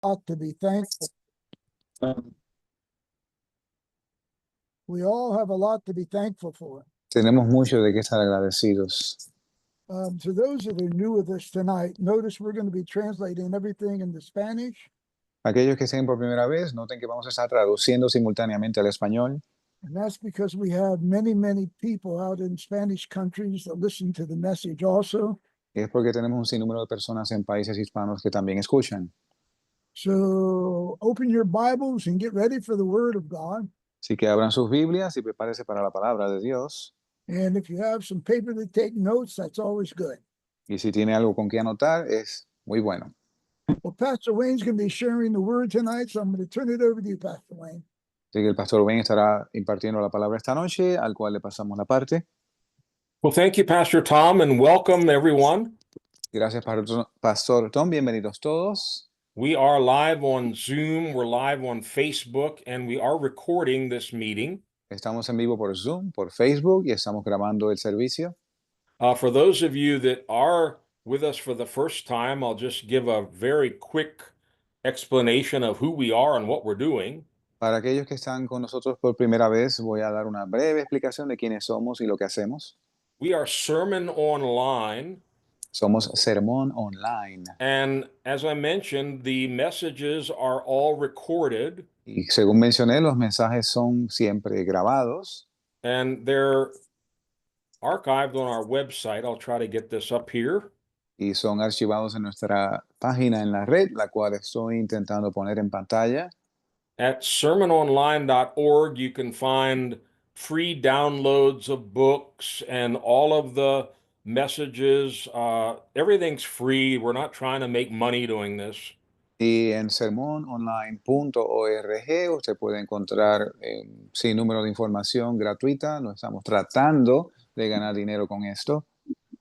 lot to be thankful. We all have a lot to be thankful for. Tenemos mucho de qué estar agradecidos. To those that are new with us tonight, notice we're going to be translating everything into Spanish. Aquellos que estén por primera vez, noten que vamos a estar traduciendo simultáneamente al español. And that's because we have many, many people out in Spanish countries that listen to the message also. Y es porque tenemos un sinnúmero de personas en países hispanos que también escuchan. So open your Bibles and get ready for the Word of God. Así que abran sus Biblias y prepárense para la palabra de Dios. And if you have some paper to take notes, that's always good. Y si tiene algo con qué anotar, es muy bueno. Well, Pastor Wayne's going to be sharing the Word tonight, so I'm going to turn it over to you, Pastor Wayne. Así que el pastor Ben estará impartiendo la palabra esta noche, al cual le pasamos la parte. Well, thank you, Pastor Tom, and welcome everyone. Gracias, Pastor Tom. Bienvenidos todos. We are live on Zoom, we're live on Facebook, and we are recording this meeting. Estamos en vivo por Zoom, por Facebook, y estamos grabando el servicio. For those of you that are with us for the first time, I'll just give a very quick explanation of who we are and what we're doing. Para aquellos que están con nosotros por primera vez, voy a dar una breve explicación de quiénes somos y lo que hacemos. We are Sermon Online. Somos Sermón Online. And as I mentioned, the messages are all recorded. Y según mencioné, los mensajes son siempre grabados. And they're archived on our website. I'll try to get this up here. Y son archivados en nuestra página en la red, la cual estoy intentando poner en pantalla. At sermononline.org, you can find free downloads of books and all of the messages. Everything's free. We're not trying to make money doing this. Y en sermononline.org usted puede encontrar sin número de información gratuita. No estamos tratando de ganar dinero con esto.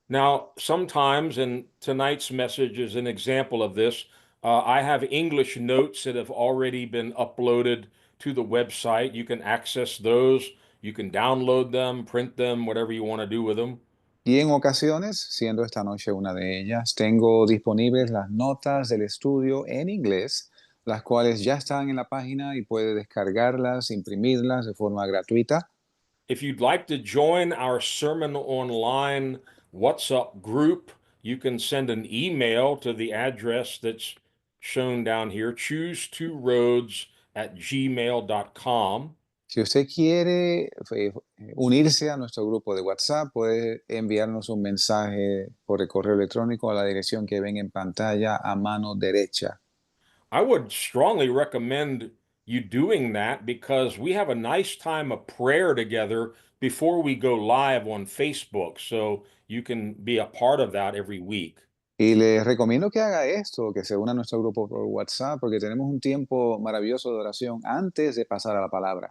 Now, sometimes, and tonight's message is an example of this, I have English notes that have already been uploaded to the website. You can access those. You can download them, print them, whatever you want to do with them. Y en ocasiones, siendo esta noche una de ellas, tengo disponibles las notas del estudio en inglés, las cuales ya están en la página y puede descargarlas, imprimirlas de forma gratuita. If you'd like to join our Sermon Online WhatsApp group, you can send an email to the address that's shown down here, choose2roads@gmail.com. Si usted quiere unirse a nuestro grupo de WhatsApp, puede enviarnos un mensaje por el correo electrónico a la dirección que ven en pantalla a mano derecha. I would strongly recommend you doing that because we have a nice time of prayer together before we go live on Facebook. So you can be a part of that every week. Y les recomiendo que haga esto, que se una a nuestro grupo por WhatsApp, porque tenemos un tiempo maravilloso de oración antes de pasar a la palabra.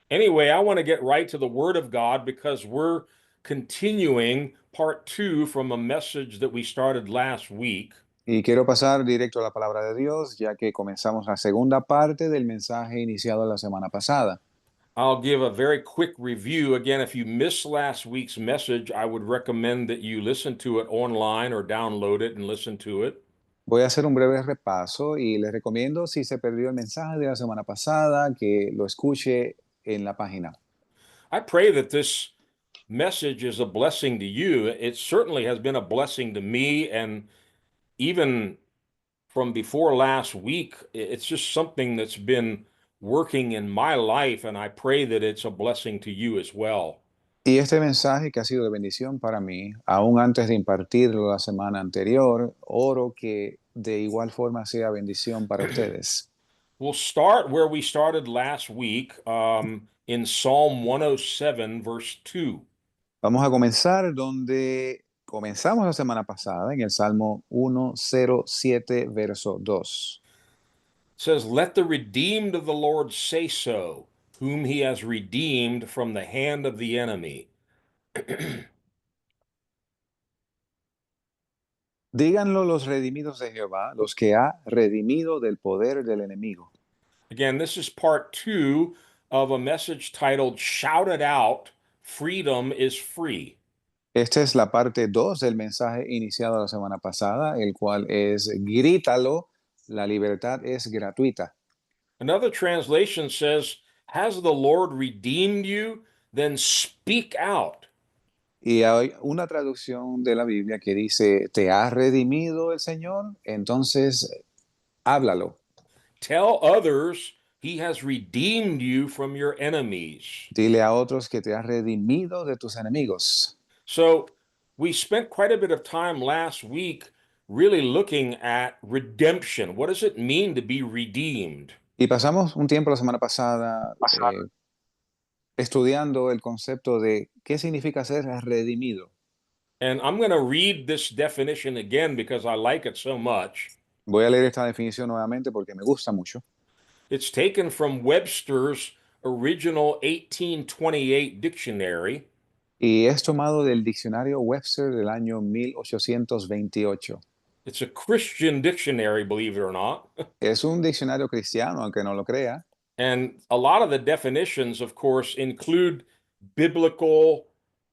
Anyway, I want to get right to the Word of God because we're continuing part 2 from a message that we started last week. Y quiero pasar directo a la palabra de Dios, ya que comenzamos la segunda parte del mensaje iniciado la semana pasada. I'll give a very quick review. Again, if you missed last week's message, I would recommend that you listen to it online or download it and listen to it. Voy a hacer un breve repaso y les recomiendo, si se perdió el mensaje de la semana pasada, que lo escuche en la página. I pray that this message is a blessing to you. It certainly has been a blessing to me, and even from before last week, it's just something that's been working in my life, and I pray that it's a blessing to you as well. Y este mensaje que ha sido de bendición para mí, aún antes de impartirlo la semana anterior, oro que de igual forma sea bendición para ustedes. We'll start where we started last week, in Psalm 107, verse 2. Vamos a comenzar donde comenzamos la semana pasada, en el Salmo 107, verso 2. It says, "Let the redeemed of the Lord say so, whom he has redeemed from the hand of the enemy." Díganlo los redimidos de Jehová, los que ha redimido del poder del enemigo. Again, this is part 2 of a message titled "Shout It Out, Freedom is Free." Esta es la parte 2 del mensaje iniciado la semana pasada, el cual es grítalo, la libertad es gratuita. Another translation says, has the Lord redeemed you? Then speak out. Y hay una traducción de la Biblia que dice, ¿te ha redimido el Señor? Entonces, háblalo. Tell others he has redeemed you from your enemies. Dile a otros que te has redimido de tus enemigos. So we spent quite a bit of time last week really looking at redemption. What does it mean to be redeemed? Y pasamos un tiempo la semana pasada estudiando el concepto de qué significa ser redimido. And I'm going to read this definition again because I like it so much. Voy a leer esta definición nuevamente porque me gusta mucho. It's taken from Webster's original 1828 dictionary. Y es tomado del diccionario Webster del año 1828. It's a Christian dictionary, believe it or not. Es un diccionario cristiano, aunque no lo crea. And a lot of the definitions, of course, include biblical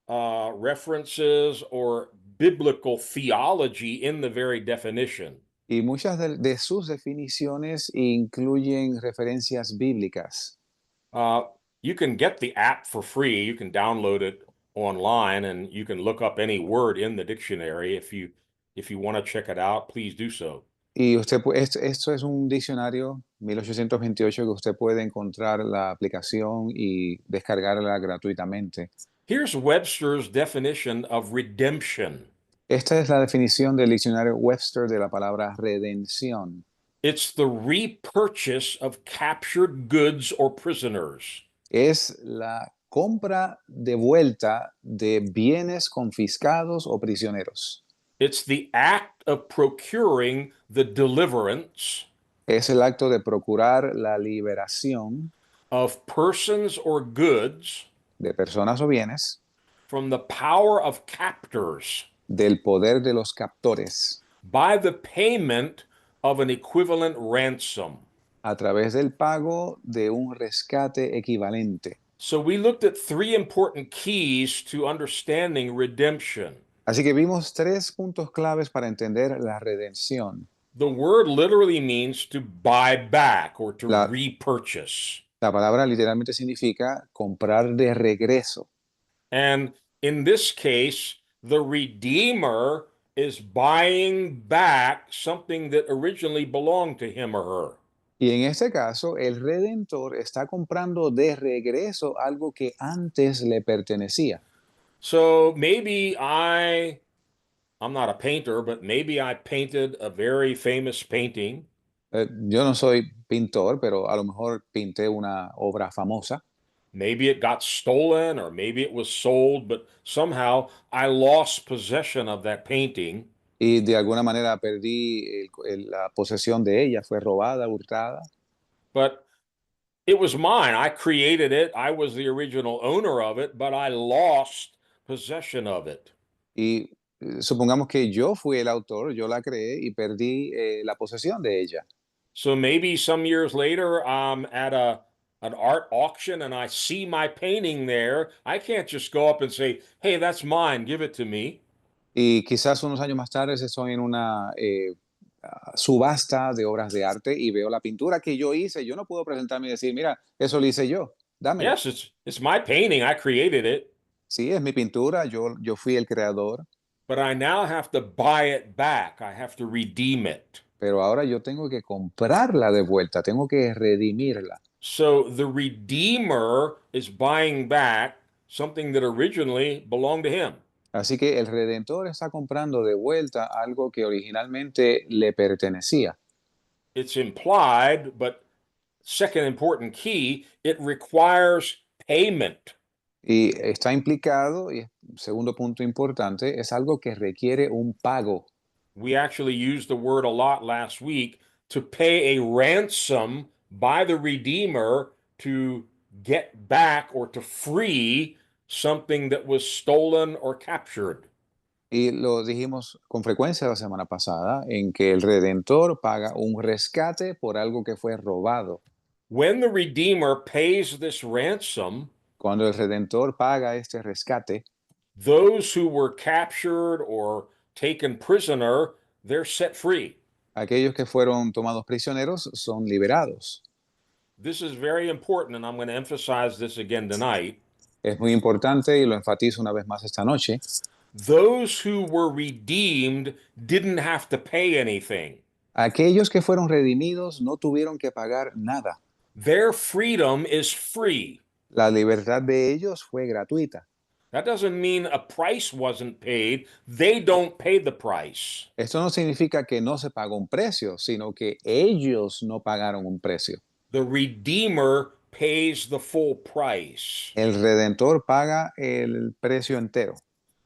references or biblical theology in the very definition. Y muchas de sus definiciones incluyen referencias bíblicas. You can get the app for free. You can download it online and you can look up any word in the dictionary. If you want to check it out, please do so. Y esto es un diccionario 1828 que usted puede encontrar la aplicación y descargarla gratuitamente. Here's Webster's definition of redemption. Esta es la definición del diccionario Webster de la palabra redención. It's the repurchase of captured goods or prisoners. Es la compra de vuelta de bienes confiscados o prisioneros. It's the act of procuring the deliverance Es el acto de procurar la liberación of persons or goods de personas o bienes from the power of captors del poder de los captores by the payment of an equivalent ransom. a través del pago de un rescate equivalente. So we looked at three important keys to understanding redemption. Así que vimos tres puntos claves para entender la redención. The word literally means to buy back or to La- repurchase. La palabra literalmente significa comprar de regreso. And in this case, the Redeemer is buying back something that originally belonged to him or her. Y en este caso, el Redentor está comprando de regreso algo que antes le pertenecía. So maybe I'm not a painter, but maybe I painted a very famous painting. Yo no soy pintor, pero a lo mejor pinté una obra famosa. Maybe it got stolen or maybe it was sold, but somehow I lost possession of that painting. Y de alguna manera perdí la posesión de ella, fue robada, hurtada. But it was mine. I created it. I was the original owner of it, but I lost possession of it. Y supongamos que yo fui el autor, yo la creé y perdí la posesión de ella. So maybe some years later, I'm at an art auction and I see my painting there. I can't just go up and say, "Hey, that's mine. Give it to me." Y quizás unos años más tarde estoy en una subasta de obras de arte y veo la pintura que yo hice. Yo no puedo presentarme y decir, mira, eso lo hice yo, dámelo. Yes, it's my painting. I created it, Sí, es mi pintura, yo fui el creador, but I now have to buy it back. I have to redeem it. pero ahora yo tengo que comprarla de vuelta, tengo que redimirla. So the Redeemer is buying back something that originally belonged to him. Así que el Redentor está comprando de vuelta algo que originalmente le pertenecía. It's implied, but second important key, it requires payment. Y está implicado, y segundo punto importante, es algo que requiere un pago. We actually used the word a lot last week to pay a ransom by the Redeemer to get back or to free something that was stolen or captured. Y lo dijimos con frecuencia la semana pasada, en que el Redentor paga un rescate por algo que fue robado. When the Redeemer pays this ransom, Cuando el Redentor paga este rescate, those who were captured or taken prisoner, they're set free. Aquellos que fueron tomados prisioneros son liberados. This is very important, and I'm going to emphasize this again tonight. Es muy importante y lo enfatizo una vez más esta noche. Those who were redeemed didn't have to pay anything. Aquellos que fueron redimidos no tuvieron que pagar nada. Their freedom is free. La libertad de ellos fue gratuita. That doesn't mean a price wasn't paid. They don't pay the price. Esto no significa que no se pagó un precio, sino que ellos no pagaron un precio. The Redeemer pays the full price. El Redentor paga el precio entero.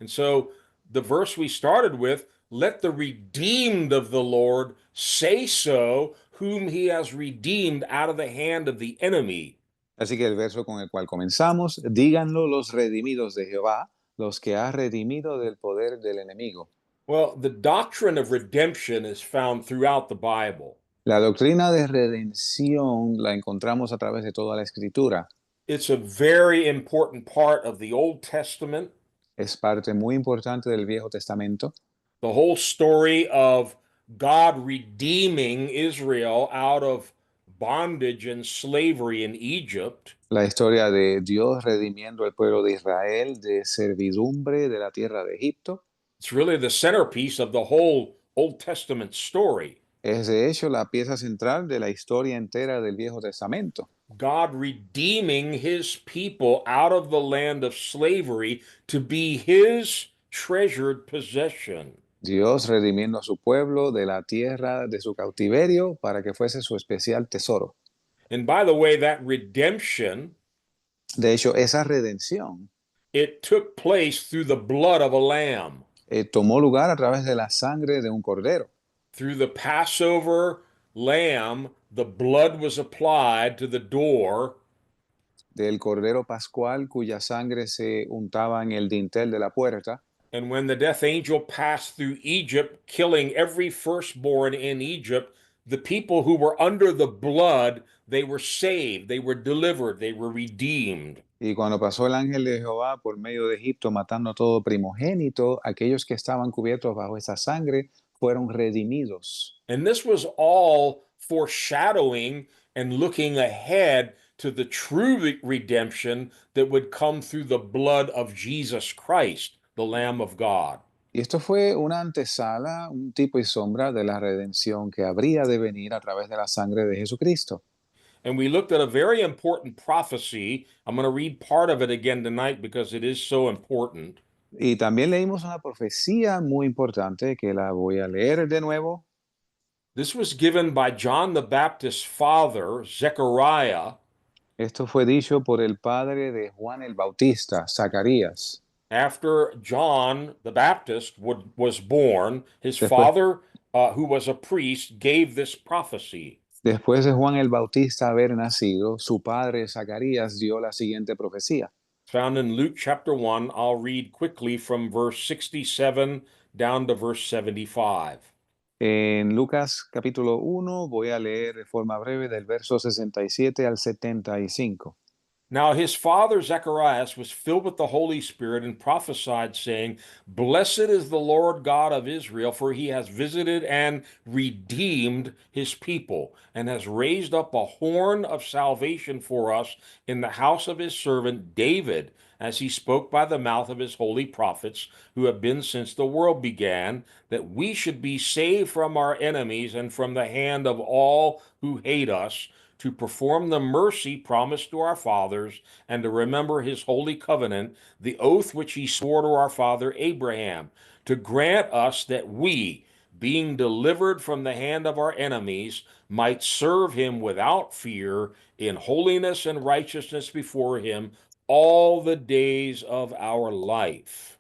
And so the verse we started with, let the redeemed of the Lord say so, whom he has redeemed out of the hand of the enemy. Así que el verso con el cual comenzamos, díganlo los redimidos de Jehová, los que ha redimido del poder del enemigo. Well, the doctrine of redemption is found throughout the Bible. La doctrina de redención la encontramos a través de toda la escritura. It's a very important part of the Old Testament. Es parte muy importante del Viejo Testamento. The whole story of God redeeming Israel out of bondage and slavery in Egypt. La historia de Dios redimiendo al pueblo de Israel de servidumbre de la tierra de Egipto. It's really the centerpiece of the whole Old Testament story. Es de hecho la pieza central de la historia entera del Viejo Testamento. God redeeming his people out of the land of slavery to be his treasured possession. Dios redimiendo a su pueblo de la tierra de su cautiverio para que fuese su especial tesoro. And by the way, that redemption, De hecho, esa redención it took place through the blood of a lamb, tomó lugar a través de la sangre de un cordero. through the Passover lamb. The blood was applied to the door, Del cordero pascual cuya sangre se untaba en el dintel de la puerta. and when the death angel passed through Egypt, killing every firstborn in Egypt, the people who were under the blood, they were saved, they were delivered, they were redeemed. Y cuando pasó el ángel de Jehová por medio de Egipto matando a todo primogénito, aquellos que estaban cubiertos bajo esa sangre fueron redimidos. And this was all foreshadowing and looking ahead to the true redemption that would come through the blood of Jesus Christ, the Lamb of God. Y esto fue una antesala, un tipo y sombra de la redención que habría de venir a través de la sangre de Jesucristo. And we looked at a very important prophecy. I'm going to read part of it again tonight because it is so important. Y también leímos una profecía muy importante que la voy a leer de nuevo. This was given by John the Baptist's father, Zechariah, Esto fue dicho por el padre de Juan el Bautista, Zacarías. after John the Baptist was born. His Después- father, who was a priest, gave this prophecy. Después de Juan el Bautista haber nacido, su padre Zacarías dio la siguiente profecía. Found in Luke chapter 1. I'll read quickly from verse 67 down to verse 75. En Lucas capítulo 1 voy a leer de forma breve del verso 67 al 75. Now his father Zacharias was filled with the Holy Spirit and prophesied, saying, Blessed is the Lord God of Israel, for he has visited and redeemed his people, and has raised up a horn of salvation for us in the house of his servant David, as he spoke by the mouth of his holy prophets, who have been since the world began, that we should be saved from our enemies and from the hand of all who hate us, to perform the mercy promised to our fathers, and to remember his holy covenant, the oath which he swore to our father Abraham, to grant us that we, being delivered from the hand of our enemies, might serve him without fear, in holiness and righteousness before him all the days of our life.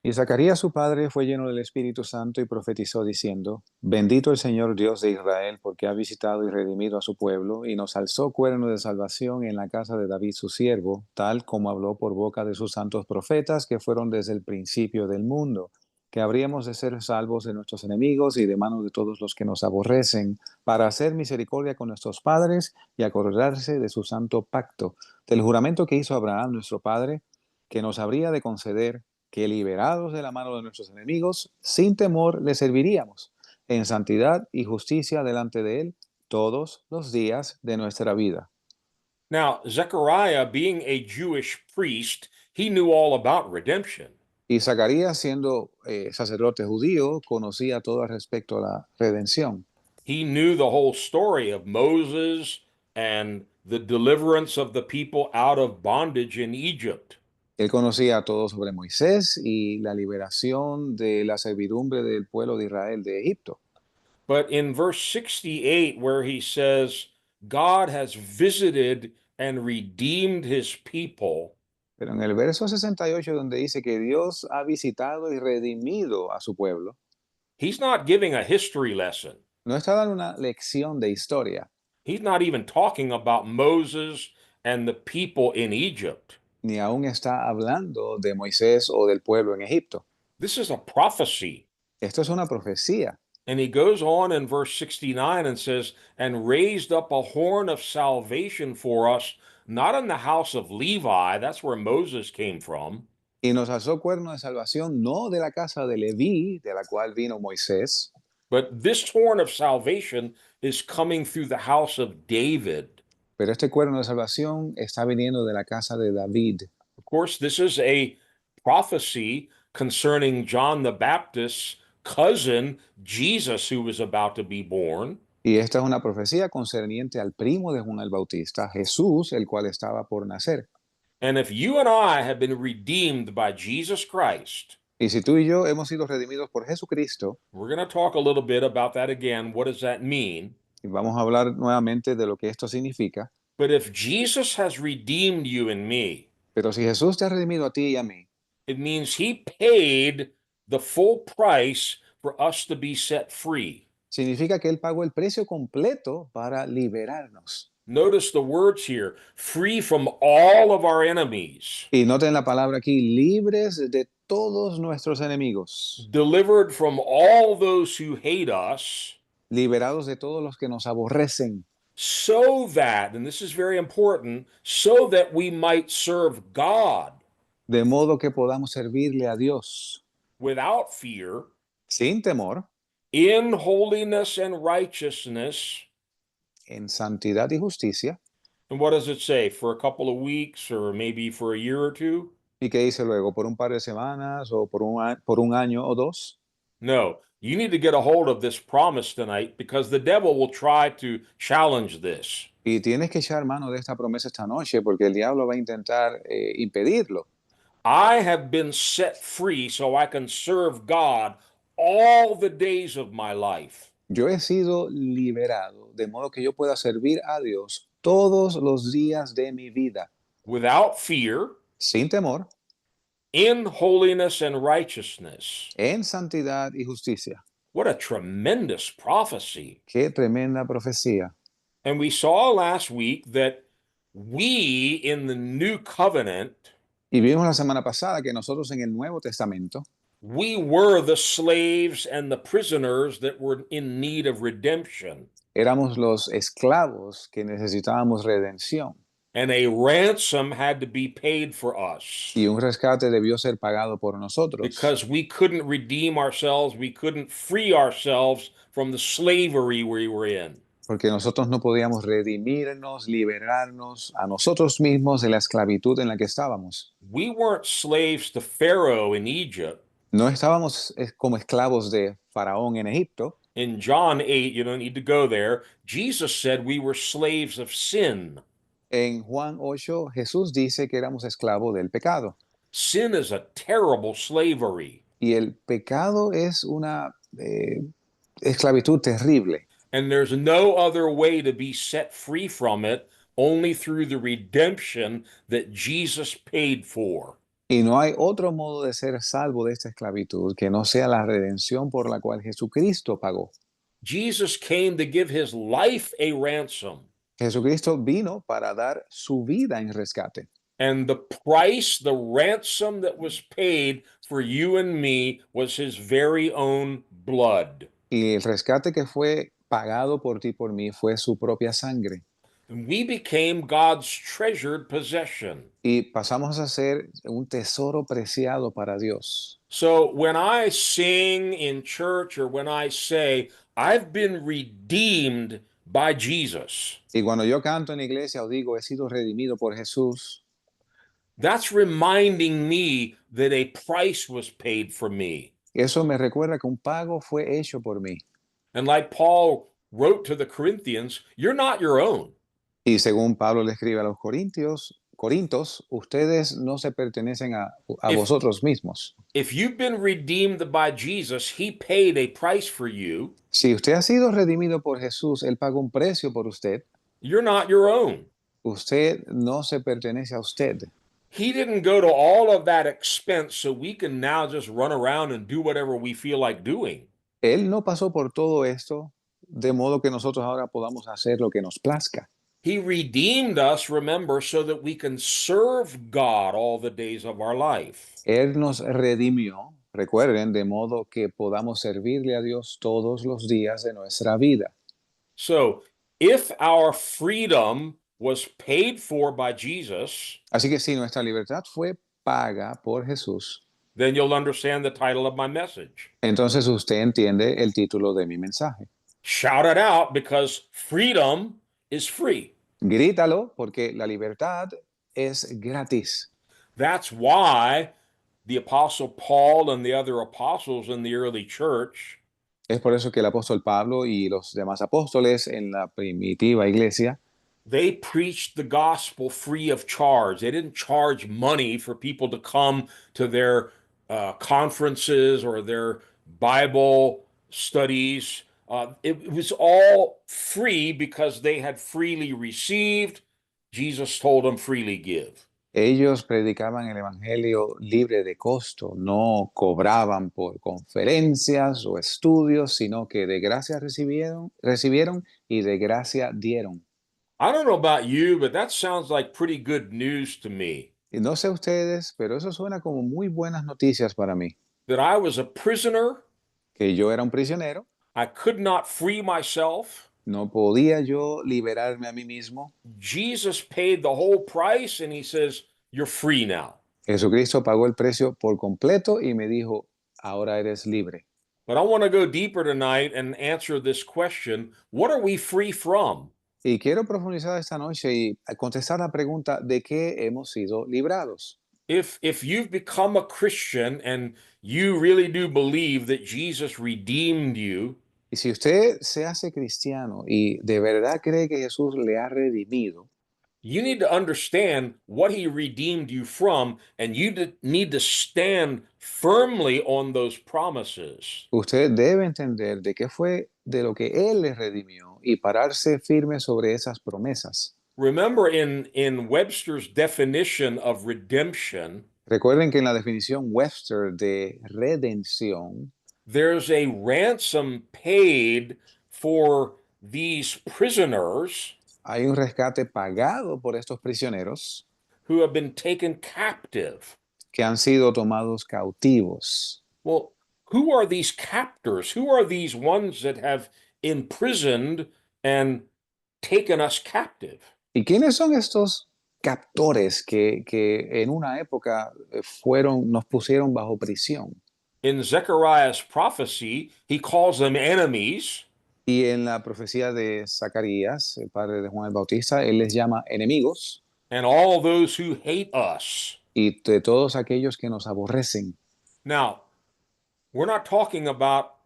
Y Zacarías su padre fue lleno del Espíritu Santo y profetizó diciendo, Bendito el Señor Dios de Israel, porque ha visitado y redimido a su pueblo, y nos alzó cuerno de salvación en la casa de David su siervo, tal como habló por boca de sus santos profetas que fueron desde el principio del mundo, que habríamos de ser salvos de nuestros enemigos y de manos de todos los que nos aborrecen, para hacer misericordia con nuestros padres y acordarse de su santo pacto, del juramento que hizo Abraham nuestro padre, que nos habría de conceder que liberados de la mano de nuestros enemigos, sin temor le serviríamos, en santidad y justicia delante de Él todos los días de nuestra vida. Now, Zechariah, being a Jewish priest, he knew all about redemption. Y Zacarías, siendo sacerdote judío, conocía todo respecto a la redención. He knew the whole story of Moses and the deliverance of the people out of bondage in Egypt. Él conocía todo sobre Moisés y la liberación de la servidumbre del pueblo de Israel de Egipto. But in verse 68, where he says, God has visited and redeemed his people, Pero en el verso 68, donde dice que Dios ha visitado y redimido a su pueblo, he's not giving a history lesson. no está dando una lección de historia, He's not even talking about Moses and the people in Egypt. ni aún está hablando de Moisés o del pueblo en Egipto. This is a prophecy. Esto es una profecía. And he goes on in verse 69 and says, and raised up a horn of salvation for us, not in the house of Levi, that's where Moses came from, Y nos alzó cuerno de salvación, no de la casa de Leví, de la cual vino Moisés, but this horn of salvation is coming through the house of David. pero este cuerno de salvación está viniendo de la casa de David. Of course, this is a prophecy concerning John the Baptist's cousin, Jesus, who was about to be born. Y esta es una profecía concerniente al primo de Juan el Bautista, Jesús, el cual estaba por nacer. And if you and I have been redeemed by Jesus Christ, Y si tú y yo hemos sido redimidos por Jesucristo, we're going to talk a little bit about that again. What does that mean? y vamos a hablar nuevamente de lo que esto significa, But if Jesus has redeemed you and me, pero si Jesús te ha redimido a ti y a mí, it means he paid the full price for us to be set free. significa que Él pagó el precio completo para liberarnos. Notice the words here, free from all of our enemies, Y noten la palabra aquí, libres de todos nuestros enemigos, delivered from all those who hate us, liberados de todos los que nos aborrecen, so that, and this is very important, so that we might serve God de modo que podamos servirle a Dios without fear, sin temor, in holiness and righteousness. en santidad y justicia. And what does it say? For a couple of weeks or maybe for a year or two? ¿Y qué dice luego? ¿Por un par de semanas o por un año o dos? No, you need to get a hold of this promise tonight because the devil will try to challenge this. Y tienes que echar mano de esta promesa esta noche porque el diablo va a intentar impedirlo. I have been set free so I can serve God all the days of my life. Yo he sido liberado de modo que yo pueda servir a Dios todos los días de mi vida, Without fear, sin temor, in holiness and righteousness. en santidad y justicia. What a tremendous prophecy. Qué tremenda profecía. And we saw last week that we in the new covenant, Y vimos la semana pasada que nosotros en el Nuevo Testamento we were the slaves and the prisoners that were in need of redemption. éramos los esclavos que necesitábamos redención. And a ransom had to be paid for us Y un rescate debió ser pagado por nosotros. because we couldn't redeem ourselves. We couldn't free ourselves from the slavery we were in. Porque nosotros no podíamos redimirnos, liberarnos a nosotros mismos de la esclavitud en la que estábamos. We weren't slaves to Pharaoh in Egypt. No estábamos como esclavos de Faraón en Egipto. In John 8, you don't need to go there. Jesus said we were slaves of sin. En Juan 8, Jesús dice que éramos esclavos del pecado. Sin is a terrible slavery. Y el pecado es una esclavitud terrible. And there's no other way to be set free from it, only through the redemption that Jesus paid for. Y no hay otro modo de ser salvo de esta esclavitud que no sea la redención por la cual Jesucristo pagó. Jesus came to give his life a ransom. Jesucristo vino para dar su vida en rescate. And the price, the ransom that was paid for you and me was his very own blood. Y el rescate que fue pagado por ti y por mí fue su propia sangre. And we became God's treasured possession. Y pasamos a ser un tesoro preciado para Dios. So when I sing in church or when I say, I've been redeemed by Jesus, Y cuando yo canto en la iglesia o digo, he sido redimido por Jesús, that's reminding me that a price was paid for me. eso me recuerda que un pago fue hecho por mí. And like Paul wrote to the Corinthians, you're not your own. Y según Pablo le escribe a los Corintos, ustedes no se pertenecen a If- vosotros mismos. If you've been redeemed by Jesus, he paid a price for you. Si usted ha sido redimido por Jesús, Él pagó un precio por usted. You're not your own. Usted no se pertenece a usted. He didn't go to all of that expense so we can now just run around and do whatever we feel like doing. Él no pasó por todo esto de modo que nosotros ahora podamos hacer lo que nos plazca. He redeemed us, remember, so that we can serve God all the days of our life. Él nos redimió, recuerden, de modo que podamos servirle a Dios todos los días de nuestra vida. So, if our freedom was paid for by Jesus, Así que si nuestra libertad fue paga por Jesús, then you'll understand the title of my message. entonces usted entiende el título de mi mensaje. Shout it out because freedom is free. Grítalo porque la libertad es gratis. That's why the Apostle Paul and the other apostles in the early church, Es por eso que el apóstol Pablo y los demás apóstoles en la primitiva iglesia, they preached the gospel free of charge. They didn't charge money for people to come to their conferences or their Bible studies. It was all free because they had freely received. Jesus told them freely give. ellos predicaban el evangelio libre de costo, no cobraban por conferencias o estudios, sino que de gracia recibieron y de gracia dieron. I don't know about you, but that sounds like pretty good news to me. Y no sé ustedes, pero eso suena como muy buenas noticias para mí, That I was a prisoner, que yo era un prisionero, I could not free myself. no podía yo liberarme a mí mismo. Jesus paid the whole price, and he says, you're free now. Jesucristo pagó el precio por completo y me dijo, ahora eres libre. But I want to go deeper tonight and answer this question. What are we free from? Y quiero profundizar esta noche y contestar la pregunta de qué hemos sido librados. If you've become a Christian and you really do believe that Jesus redeemed you, Y si usted se hace cristiano y de verdad cree que Jesús le ha redimido, you need to understand what he redeemed you from, and you need to stand firmly on those promises. usted debe entender de qué fue de lo que Él le redimió y pararse firme sobre esas promesas. Remember in Webster's definition of redemption, Recuerden que en la definición Webster de redención, there's a ransom paid for these prisoners hay un rescate pagado por estos prisioneros who have been taken captive. que han sido tomados cautivos. Well, who are these captors? Who are these ones that have imprisoned and taken us captive? ¿Y quiénes son estos captores que en una época nos pusieron bajo prisión? In Zechariah's prophecy, he calls them enemies. Y en la profecía de Zacarías, el padre de Juan el Bautista, él les llama enemigos And all those who hate us. y de todos aquellos que nos aborrecen. Now, we're not talking about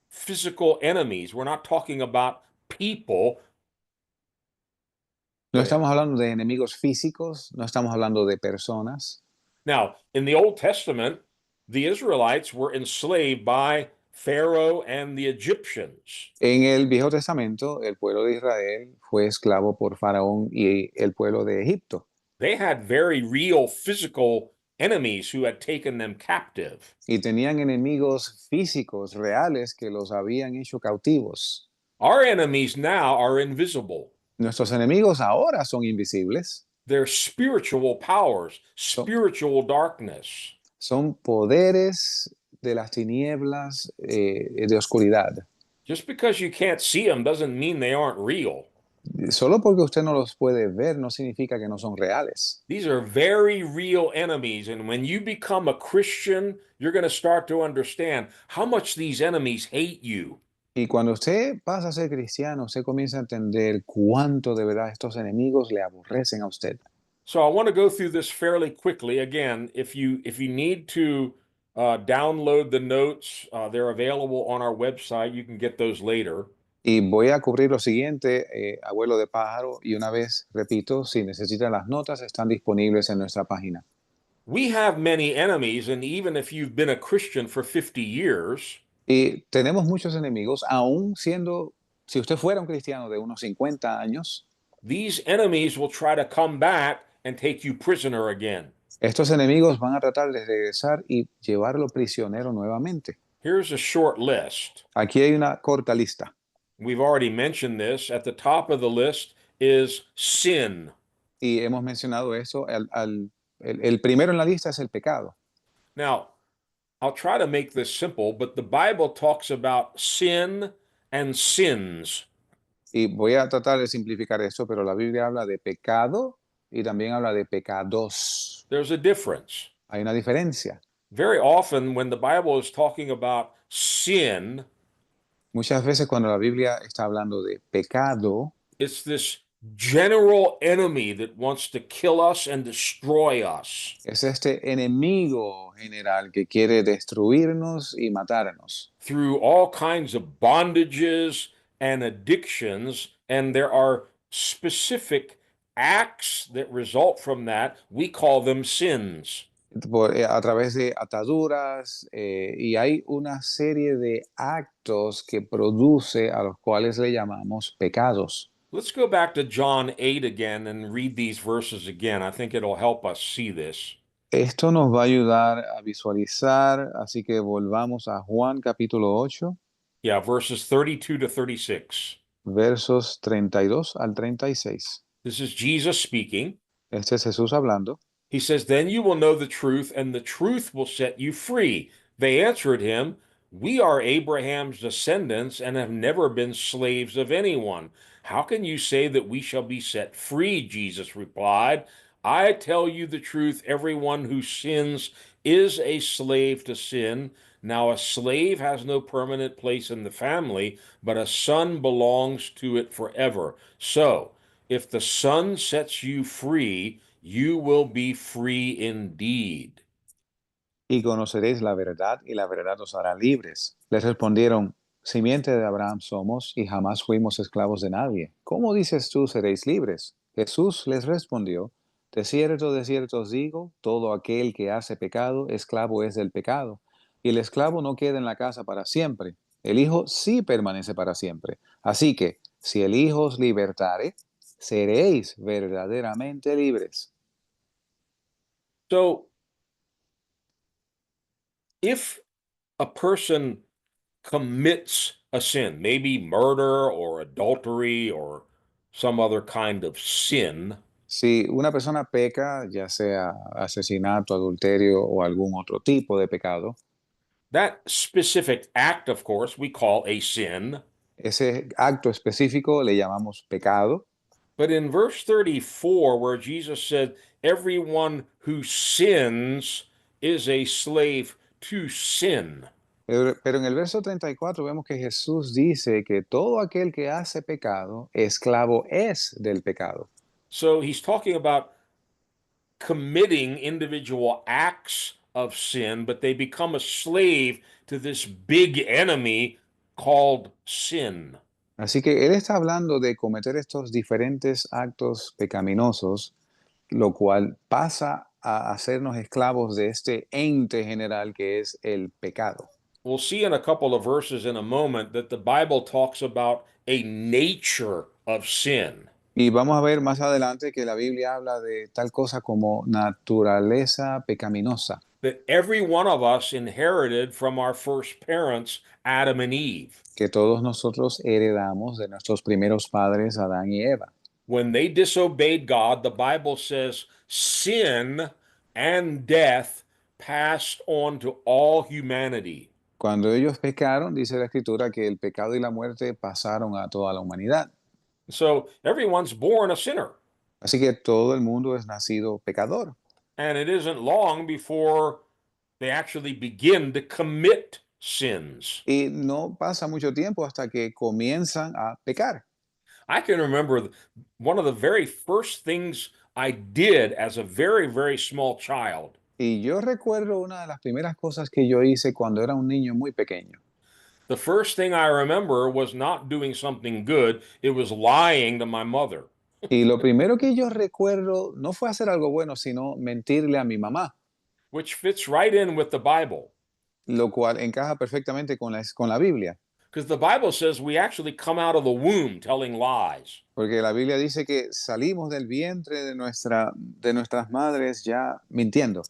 physical enemies. We're not talking about people. No estamos hablando de enemigos físicos, no estamos hablando de personas. Now, in the Old Testament, the Israelites were enslaved by Pharaoh and the Egyptians. En el Viejo Testamento, el pueblo de Israel fue esclavo por Faraón y el pueblo de Egipto. They had very real physical enemies who had taken them captive. Y tenían enemigos físicos reales que los habían hecho cautivos. Our enemies now are invisible. Nuestros enemigos ahora son invisibles. They're spiritual powers, spiritual darkness. Son poderes de las tinieblas de oscuridad. Just because you can't see them doesn't mean they aren't real. Solo porque usted no los puede ver no significa que no son reales. These are very real enemies. And when you become a Christian, you're going to start to understand how much these enemies hate you. Y cuando usted pasa a ser cristiano, usted comienza a entender cuánto de verdad estos enemigos le aborrecen a usted. So I want to go through this fairly quickly. Again, if you need to download the notes, they're available on our website. You can get those later. Y voy a cubrir lo siguiente, abuelo de pájaro, y una vez, repito, si necesitan las notas, están disponibles en nuestra página. We have many enemies, and even if you've been a Christian for 50 years, Y tenemos muchos enemigos, aún siendo, si usted fuera un cristiano de unos 50 años, these enemies will try to come back and take you prisoner again. estos enemigos van a tratar de regresar y llevarlo prisionero nuevamente. Here's a short list. Aquí hay una corta lista. We've already mentioned this. At the top of the list is sin. Y hemos mencionado eso. El primero en la lista es el pecado. Now, I'll try to make this simple, but the Bible talks about sin and sins. Y voy a tratar de simplificar esto, pero la Biblia habla de pecado y también habla de pecados. There's a difference. Hay una diferencia. Very often, when the Bible is talking about sin, Muchas veces cuando la Biblia está hablando de pecado, it's this general enemy that wants to kill us and destroy us es este enemigo general que quiere destruirnos y matarnos through all kinds of bondages and addictions. And there are specific acts that result from that. We call them sins. a través de ataduras y hay una serie de actos que produce a los cuales le llamamos pecados. Let's go back to John 8 again and read these verses again. I think it'll help us see this. Esto nos va a ayudar a visualizar, así que volvamos a Juan capítulo 8, Yeah, verses 32 to 36. versos 32 al 36. This is Jesus speaking. Este es Jesús hablando. He says, "Then you will know the truth, and the truth will set you free." They answered him, "We are Abraham's descendants and have never been slaves of anyone. How can you say that we shall be set free?" Jesus replied, "I tell you the truth, everyone who sins is a slave to sin. Now, a slave has no permanent place in the family, but a son belongs to it forever. So, if the Son sets you free, you will be free indeed." Y conoceréis la verdad, y la verdad os hará libres. Les respondieron, simiente de Abraham somos, y jamás fuimos esclavos de nadie. ¿Cómo dices tú seréis libres? Jesús les respondió, de cierto os digo, todo aquel que hace pecado, esclavo es del pecado. Y el esclavo no queda en la casa para siempre. El Hijo sí permanece para siempre. Así que, si el Hijo os libertare, seréis verdaderamente libres. So, if a person commits a sin, maybe murder or adultery or some other kind of sin, Si una persona peca, ya sea asesinato, adulterio o algún otro tipo de pecado, that specific act, of course, we call a sin. ese acto específico le llamamos pecado. But in verse 34, where Jesus said, "Everyone who sins is a slave to sin," Pero en el verso 34 vemos que Jesús dice que todo aquel que hace pecado, esclavo es del pecado. so he's talking about committing individual acts of sin, but they become a slave to this big enemy called sin. Así que él está hablando de cometer estos diferentes actos pecaminosos, lo cual pasa a hacernos esclavos de este ente general que es el pecado. We'll see in a couple of verses in a moment that the Bible talks about a nature of sin. Y vamos a ver más adelante que la Biblia habla de tal cosa como naturaleza pecaminosa, That every one of us inherited from our first parents, Adam and Eve. que todos nosotros heredamos de nuestros primeros padres, Adán y Eva. When they disobeyed God, the Bible says sin and death passed on to all humanity. Cuando ellos pecaron, dice la Escritura que el pecado y la muerte pasaron a toda la humanidad. So everyone's born a sinner. Así que todo el mundo es nacido pecador. And it isn't long before they actually begin to commit sins. Y no pasa mucho tiempo hasta que comienzan a pecar. I can remember one of the very first things I did as a very, very small child. Y yo recuerdo una de las primeras cosas que yo hice cuando era un niño muy pequeño. The first thing I remember was not doing something good, it was lying to my mother. Y lo primero que yo recuerdo no fue hacer algo bueno, sino mentirle a mi mamá, Which fits right in with the Bible. lo cual encaja perfectamente con la Biblia, Because the Bible says we actually come out of the womb telling lies. porque la Biblia dice que salimos del vientre de nuestras madres ya mintiendo.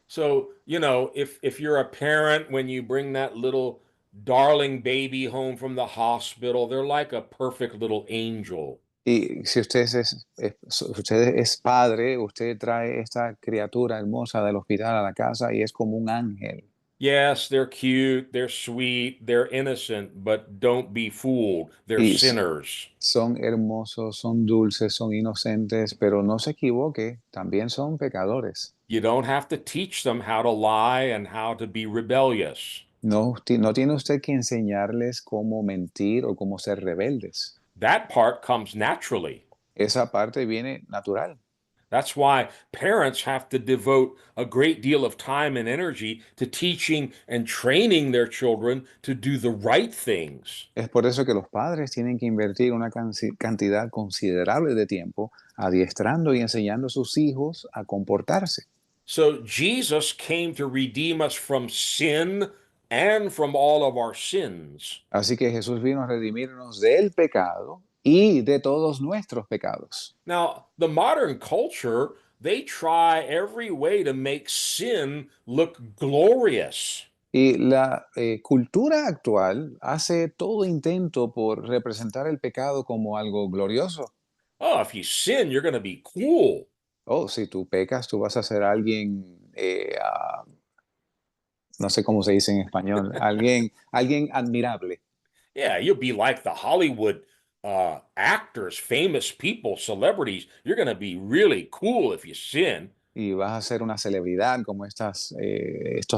So, if you're a parent, when you bring that little darling baby home from the hospital, they're like a perfect little angel. Y si usted es padre, usted trae esta criatura hermosa del hospital a la casa y es como un ángel. Yes, they're cute, they're sweet, they're innocent, but don't be fooled. They're Y sinners. son hermosos, son dulces, son inocentes, pero no se equivoque, también son pecadores. You don't have to teach them how to lie and how to be rebellious. No tiene usted que enseñarles cómo mentir o cómo ser rebeldes. That part comes naturally. Esa parte viene natural. That's why parents have to devote a great deal of time and energy to teaching and training their children to do the right things. Es por eso que los padres tienen que invertir una cantidad considerable de tiempo adiestrando y enseñando a sus hijos a comportarse. So Jesus came to redeem us from sin and from all of our sins. Así que Jesús vino a redimirnos del pecado y de todos nuestros pecados. Now, the modern culture, they try every way to make sin look glorious. Y la cultura actual hace todo intento por representar el pecado como algo glorioso. Oh, if you sin, you're going to be cool. Oh, si tú pecas, tú vas a ser alguien, no sé cómo se dice en español, alguien admirable. Yeah, you'll be like the Hollywood actors, famous people, celebrities. You're going to be really cool if you sin. Y vas a ser una celebridad como estos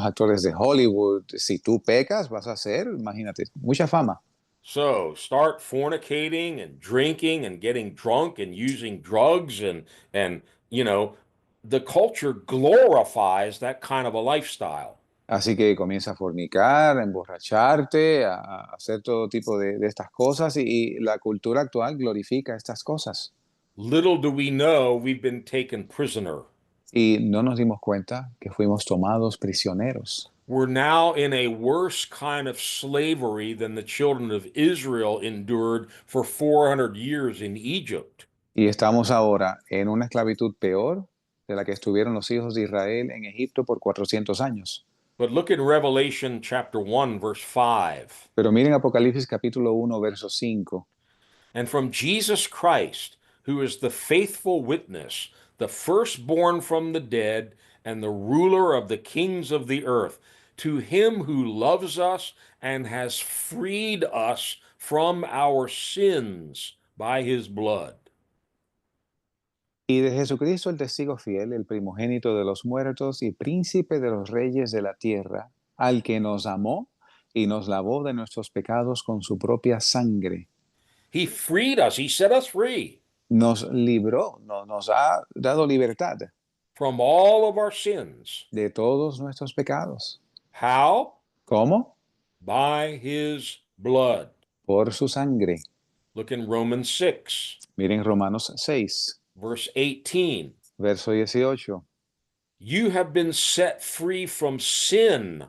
actores de Hollywood. Si tú pecas, vas a ser, imagínate, mucha fama. So start fornicating and drinking and getting drunk and using drugs and the culture glorifies that kind of a lifestyle. Así que comienza a fornicar, a emborracharte, a hacer todo tipo de estas cosas y la cultura actual glorifica estas cosas. Little do we know we've been taken prisoner. Y no nos dimos cuenta que fuimos tomados prisioneros. We're now in a worse kind of slavery than the children of Israel endured for 400 years in Egypt. Y estamos ahora en una esclavitud peor de la que estuvieron los hijos de Israel en Egipto por 400 años. But look in Revelation chapter 1, verse 5. Pero miren Apocalipsis capítulo 1, verso 5. And from Jesus Christ, who is the faithful witness, the firstborn from the dead, and the ruler of the kings of the earth, to him who loves us and has freed us from our sins by his blood. Y de Jesucristo el testigo fiel, el primogénito de los muertos y príncipe de los reyes de la tierra, al que nos amó y nos lavó de nuestros pecados con su propia sangre. He freed us, he set us free Nos libró, nos ha dado libertad from all of our sins. de todos nuestros pecados. How? ¿Cómo? By his blood. Por su sangre. Look in Romans 6, Miren Romanos 6, verse 18. verso 18. You have been set free from sin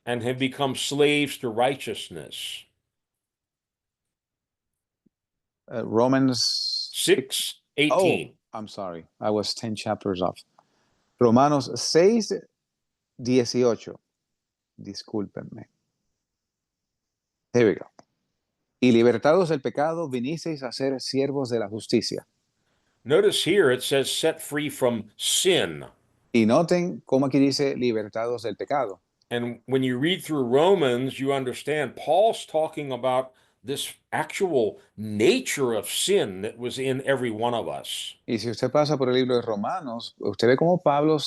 and have become slaves to righteousness. Romans 6, Oh, 18. I'm sorry. I was 10 chapters off. Romanos 6, 18. Discúlpenme. Here we go. Y libertados del pecado, vinisteis a ser siervos de la justicia. Notice here it says set free from sin. Y noten cómo aquí dice libertados del pecado. And when you read through Romans, you understand Paul's talking about this actual nature of sin that was in every one of us. Y si usted pasa por el libro de Romanos, usted ve cómo Pablo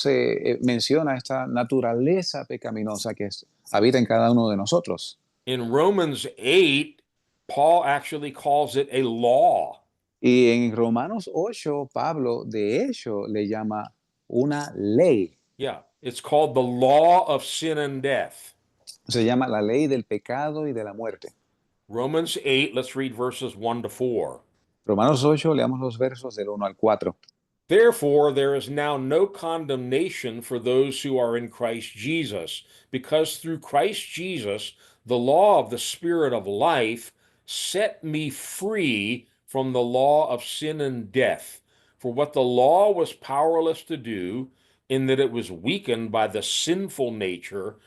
menciona esta naturaleza pecaminosa que habita en cada uno de nosotros. In Romans 8, Paul actually calls it a law. Y en Romanos 8, Pablo de hecho le llama una ley. Yeah, it's called the law of sin and death. Se llama la ley del pecado y de la muerte. Romans 8, let's read verses 1 to 4. Romanos 8, leamos los versos del 1 al 4. Therefore, there is now no condemnation for those who are in Christ Jesus, because through Christ Jesus, the law of the Spirit of life set me free from the law of sin and death. For what the law was powerless to do, in that it was weakened by the sinful nature,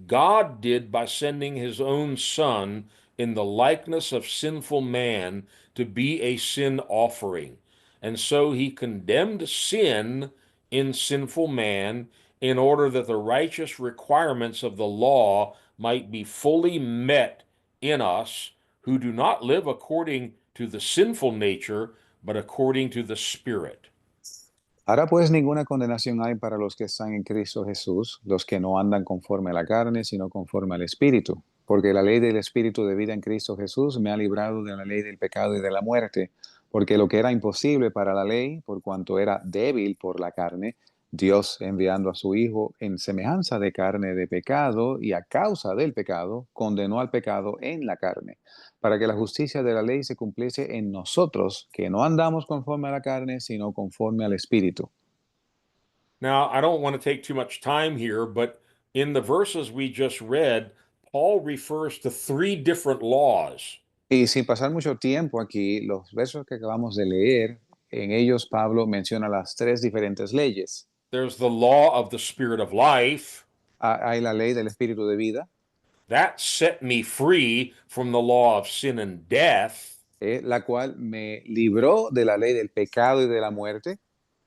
God did by sending his own Son in the likeness of sinful man to be a sin offering. And so he condemned sin in sinful man in order that the righteous requirements of the law might be fully met in us who do not live according to the sinful nature, but according to the Spirit. Ahora pues ninguna condenación hay para los que están en Cristo Jesús, los que no andan conforme a la carne, sino conforme al Espíritu. Porque la ley del Espíritu de vida en Cristo Jesús me ha librado de la ley del pecado y de la muerte. Porque lo que era imposible para la ley, por cuanto era débil por la carne, Dios enviando a su Hijo en semejanza de carne de pecado y a causa del pecado, condenó al pecado en la carne, para que la justicia de la ley se cumpliese en nosotros, que no andamos conforme a la carne, sino conforme al Espíritu. Now, I don't want to take too much time here, but in the verses we just read, Paul refers to three different laws. Y sin pasar mucho tiempo aquí, los versos que acabamos de leer, en ellos Pablo menciona las tres diferentes leyes. There's the law of the Spirit of life. Hay la ley del Espíritu de vida, That set me free from the law of sin and death. la cual me libró de la ley del pecado y de la muerte.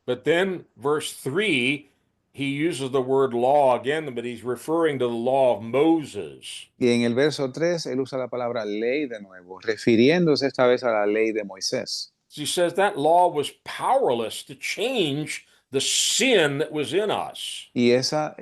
But then, verse 3, he uses the word law again, but he's referring to the law of Moses. Y en el verso 3, él usa la palabra ley de nuevo, refiriéndose esta vez a la ley de Moisés. He says that law was powerless to change the sin that was in us. Y esa,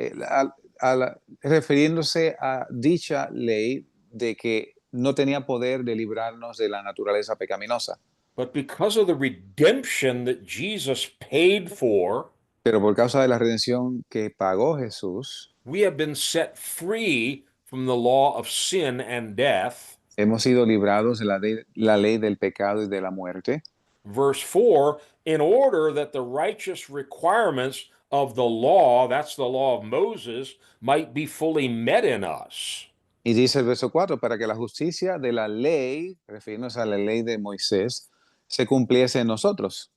refiriéndose a dicha ley de que no tenía poder de librarnos de la naturaleza pecaminosa. But because of the redemption that Jesus paid for, Pero por causa de la redención que pagó Jesús, we have been set free from the law of sin and death. hemos sido librados de la ley del pecado y de la muerte. Verse 4, in order that the righteous requirements of the law, that's the law of Moses, might be fully met in us. Y dice el verso 4, para que la justicia de la ley, refiriéndose a la ley de Moisés, se cumpliese en nosotros.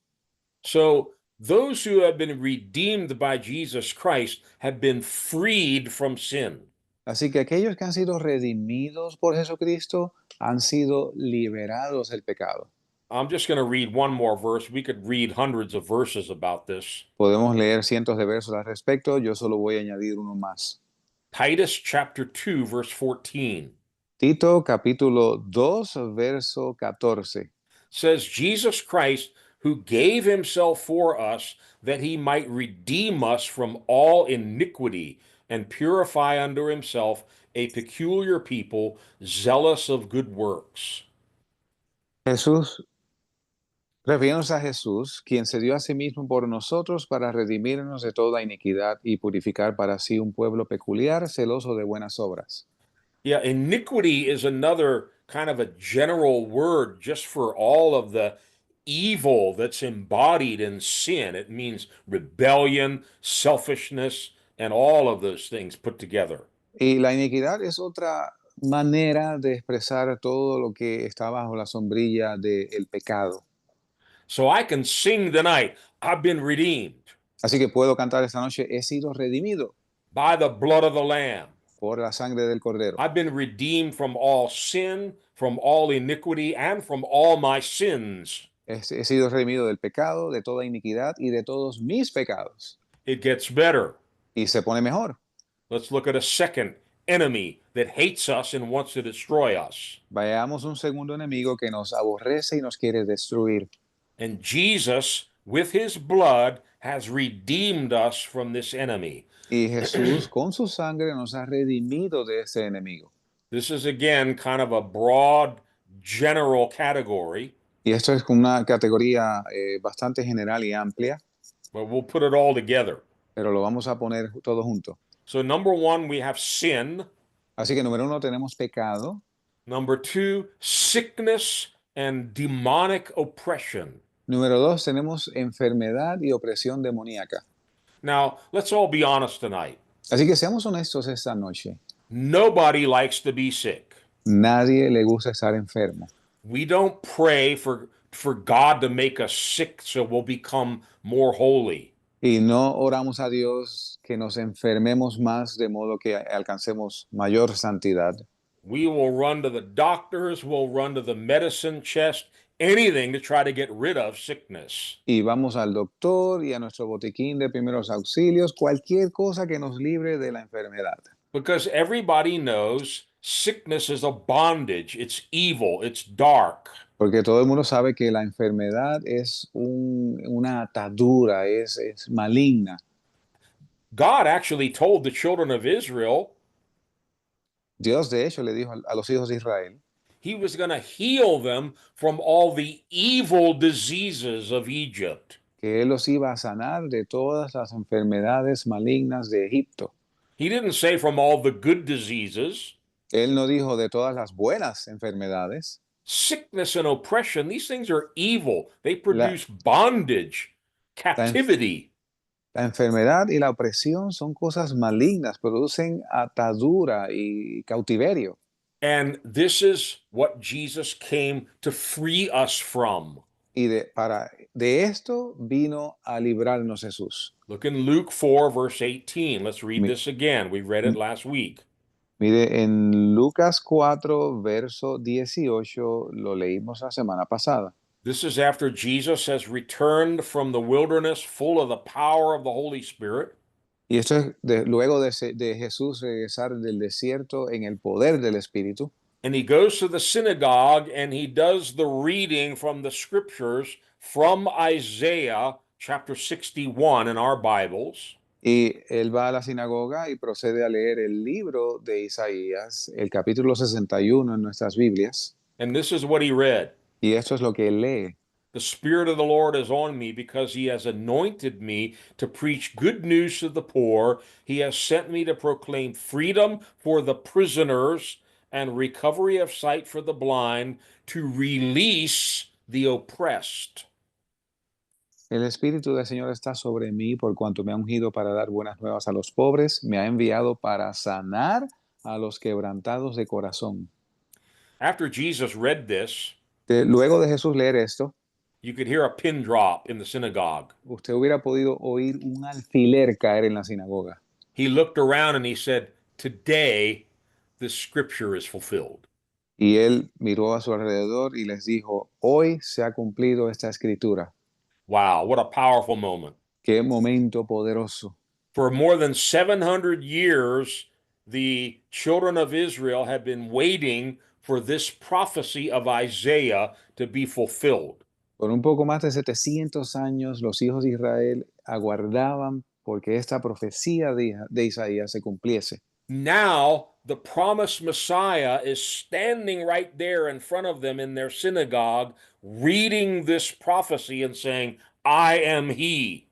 So those who have been redeemed by Jesus Christ have been freed from sin. Así que aquellos que han sido redimidos por Jesucristo han sido liberados del pecado. I'm just going to read one more verse. We could read hundreds of verses about this. Podemos leer cientos de versos al respecto, yo solo voy a añadir uno más. Titus chapter 2, verse 14 Tito capítulo 2, verso 14. says, Jesus Christ, who gave himself for us that he might redeem us from all iniquity and purify unto himself a peculiar people, zealous of good works. Jesús, refiriéndose a Jesús, quien se dio a sí mismo por nosotros para redimirnos de toda iniquidad y purificar para sí un pueblo peculiar, celoso de buenas obras. Yeah, iniquity is another kind of a general word just for all of the evil that's embodied in sin. It means rebellion, selfishness, and all of those things put together. Y la iniquidad es otra manera de expresar todo lo que está bajo la sombrilla del pecado. So I can sing tonight, I've been redeemed Así que puedo cantar esta noche, he sido redimido by the blood of the Lamb. por la sangre del Cordero. I've been redeemed from all sin, from all iniquity, and from all my sins. He sido redimido del pecado, de toda iniquidad y de todos mis pecados. It gets better. Y se pone mejor. Let's look at a second enemy that hates us and wants to destroy us. Veamos un segundo enemigo que nos aborrece y nos quiere destruir. And Jesus, with his blood, has redeemed us from this enemy. Y Jesús con su sangre nos ha redimido de ese enemigo. This is again kind of a broad, general category, Y esto es una categoría bastante general y amplia, but we'll put it all together. pero lo vamos a poner todo junto. So, number one, we have sin. Así que número 1 tenemos pecado. Number two, sickness and demonic oppression. Número 2 tenemos enfermedad y opresión demoníaca. Now, let's all be honest tonight. Así que seamos honestos esta noche. Nobody likes to be sick. Nadie le gusta estar enfermo. We don't pray for God to make us sick so we'll become more holy. Y no oramos a Dios que nos enfermemos más de modo que alcancemos mayor santidad. We will run to the doctors, we'll run to the medicine chest, anything to try to get rid of sickness. Y vamos al doctor y a nuestro botiquín de primeros auxilios, cualquier cosa que nos libre de la enfermedad. Because everybody knows sickness is a bondage, it's evil, it's dark. Porque todo el mundo sabe que la enfermedad es una atadura, es maligna. God actually told the children of Israel Dios, de hecho, le dijo a los hijos de Israel he was going to heal them from all the evil diseases of Egypt. que Él los iba a sanar de todas las enfermedades malignas de Egipto. He didn't say from all the good diseases. Él no dijo de todas las buenas enfermedades. Sickness and oppression, these things are evil. They produce bondage, captivity. La enfermedad y la opresión son cosas malignas, producen atadura y cautiverio. And this is what Jesus came to free us from. Y de esto vino a librarnos Jesús. Look in Luke 4, verse 18. Let's read this again. We read it last week. Mire, en Lucas 4, verso 18, lo leímos la semana pasada. This is after Jesus has returned from the wilderness full of the power of the Holy Spirit. Y esto es luego de Jesús regresar del desierto en el poder del Espíritu. And he goes to the synagogue and he does the reading from the scriptures from Isaiah chapter 61 in our Bibles. Y él va a la sinagoga y procede a leer el libro de Isaías, el capítulo 61 en nuestras Biblias. And this is what he read. Y esto es lo que él lee. The Spirit of the Lord is on me because he has anointed me to preach good news to the poor. He has sent me to proclaim freedom for the prisoners and recovery of sight for the blind, to release the oppressed. El Espíritu del Señor está sobre mí por cuanto me ha ungido para dar buenas nuevas a los pobres, me ha enviado para sanar a los quebrantados de corazón. After Jesus read this, Luego de Jesús leer esto, you could hear a pin drop in the synagogue. usted hubiera podido oír un alfiler caer en la sinagoga. He looked around and he said, "Today, this scripture is fulfilled." Y él miró a su alrededor y les dijo, hoy se ha cumplido esta escritura. Wow, what a powerful moment. Qué momento poderoso. For more than 700 years, the children of Israel have been waiting for this prophecy of Isaiah to be fulfilled. Por un poco más de 700 años, los hijos de Israel aguardaban porque esta profecía de Isaías se cumpliese. Now, the promised Messiah is standing right there in front of them in their synagogue, reading this prophecy and saying, "I am he."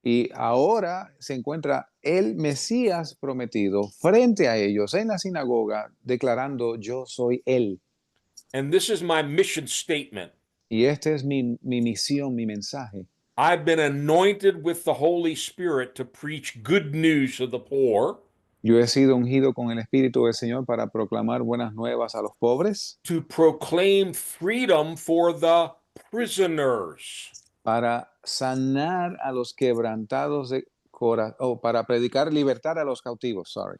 Y ahora se encuentra el Mesías prometido frente a ellos en la sinagoga, declarando, yo soy él. And this is my mission statement. Y esta es mi misión, mi mensaje. I've been anointed with the Holy Spirit to preach good news to the poor, Yo he sido ungido con el Espíritu del Señor para proclamar buenas nuevas a los pobres, to proclaim freedom for the prisoners, para sanar a los quebrantados de corazón, para predicar libertad a los cautivos, sorry.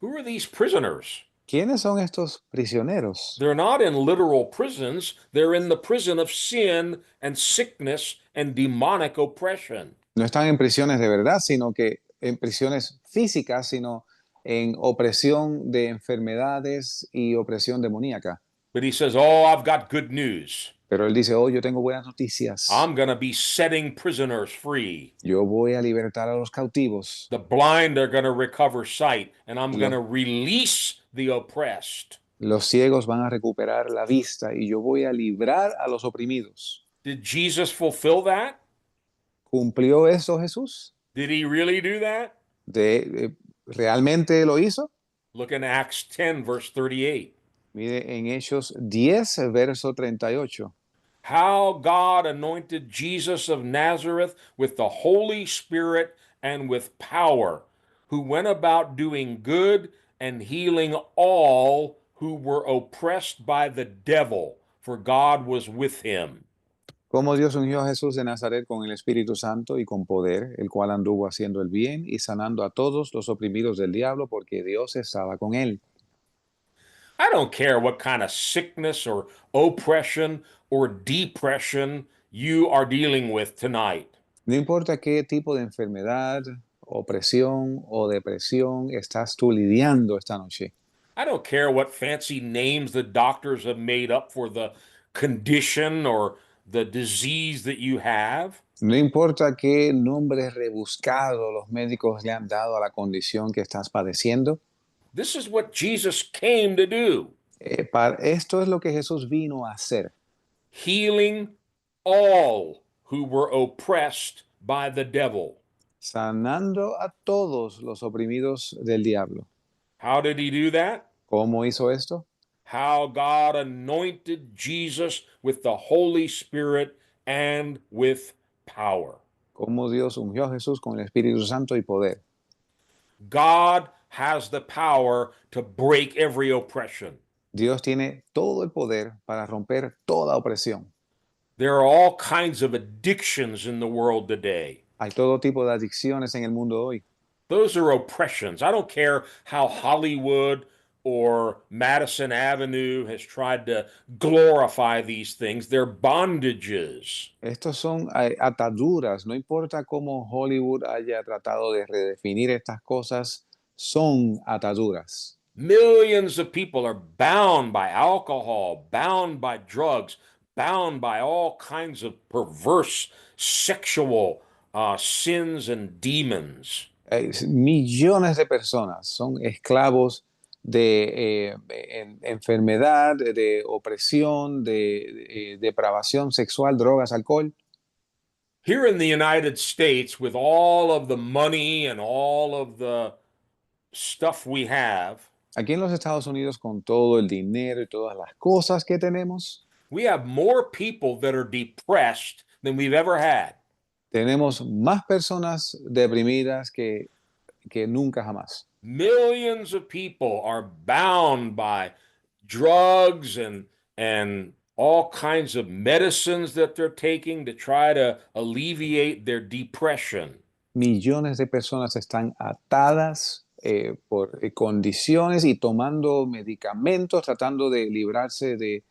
Who are these prisoners? ¿Quiénes son estos prisioneros? They're not in literal prisons. They're in the prison of sin and sickness and demonic oppression. No están en prisiones de verdad, sino que en prisiones físicas, sino en opresión de enfermedades y opresión demoníaca. But he says, oh, I've got good news. Pero él dice, oh, yo tengo buenas noticias. I'm going to be setting prisoners free. Yo voy a libertar a los cautivos. The blind are going to recover sight, and I'm Lo- going to release the oppressed. Los ciegos van a recuperar la vista y yo voy a librar a los oprimidos. Did Jesus fulfill that? ¿Cumplió eso Jesús? Did he really do that? ¿Realmente lo hizo? Look in Acts 10, verse 38. Mire en Hechos 10, verso 38. How God anointed Jesus of Nazareth with the Holy Spirit and with power, who went about doing good and healing all who were oppressed by the devil, for God was with him. Cómo Dios ungió a Jesús de Nazaret con el Espíritu Santo y con poder, el cual anduvo haciendo el bien y sanando a todos los oprimidos del diablo, porque Dios estaba con él. I don't care what kind of sickness or oppression or depression you are dealing with tonight. No importa qué tipo de enfermedad, opresión o depresión estás tú lidiando esta noche. I don't care what fancy names the doctors have made up for the condition or the disease that you have. No importa qué nombres rebuscados los médicos le han dado a la condición que estás padeciendo. This is what Jesus came to do, Esto es lo que Jesús vino a hacer. healing all who were oppressed by the devil. Sanando a todos los oprimidos del diablo. How did he do that? ¿Cómo hizo esto? How God anointed Jesus with the Holy Spirit and with power. Cómo Dios ungió a Jesús con el Espíritu Santo y poder. God has the power to break every oppression. Dios tiene todo el poder para romper toda opresión. There are all kinds of addictions in the world today. Hay todo tipo de adicciones en el mundo hoy. Those are oppressions. I don't care how Hollywood or Madison Avenue has tried to glorify these things. They're bondages. Estos son ataduras. No importa cómo Hollywood haya tratado de redefinir estas cosas, son ataduras. Millions of people are bound by alcohol, bound by drugs, bound by all kinds of perverse sexual sins and demons. Millones de personas son esclavos de enfermedad, de opresión, de depravación sexual, drogas, alcohol. Here in the United States, with all of the money and all of the stuff we have, Aquí en los Estados Unidos, con todo el dinero y todas las cosas que tenemos, we have more people that are depressed than we've ever had. tenemos más personas deprimidas que nunca jamás. Millions of people are bound by drugs and all kinds of medicines that they're taking to try to alleviate their depression. Millones de personas están atadas por condiciones y tomando medicamentos, tratando de librarse de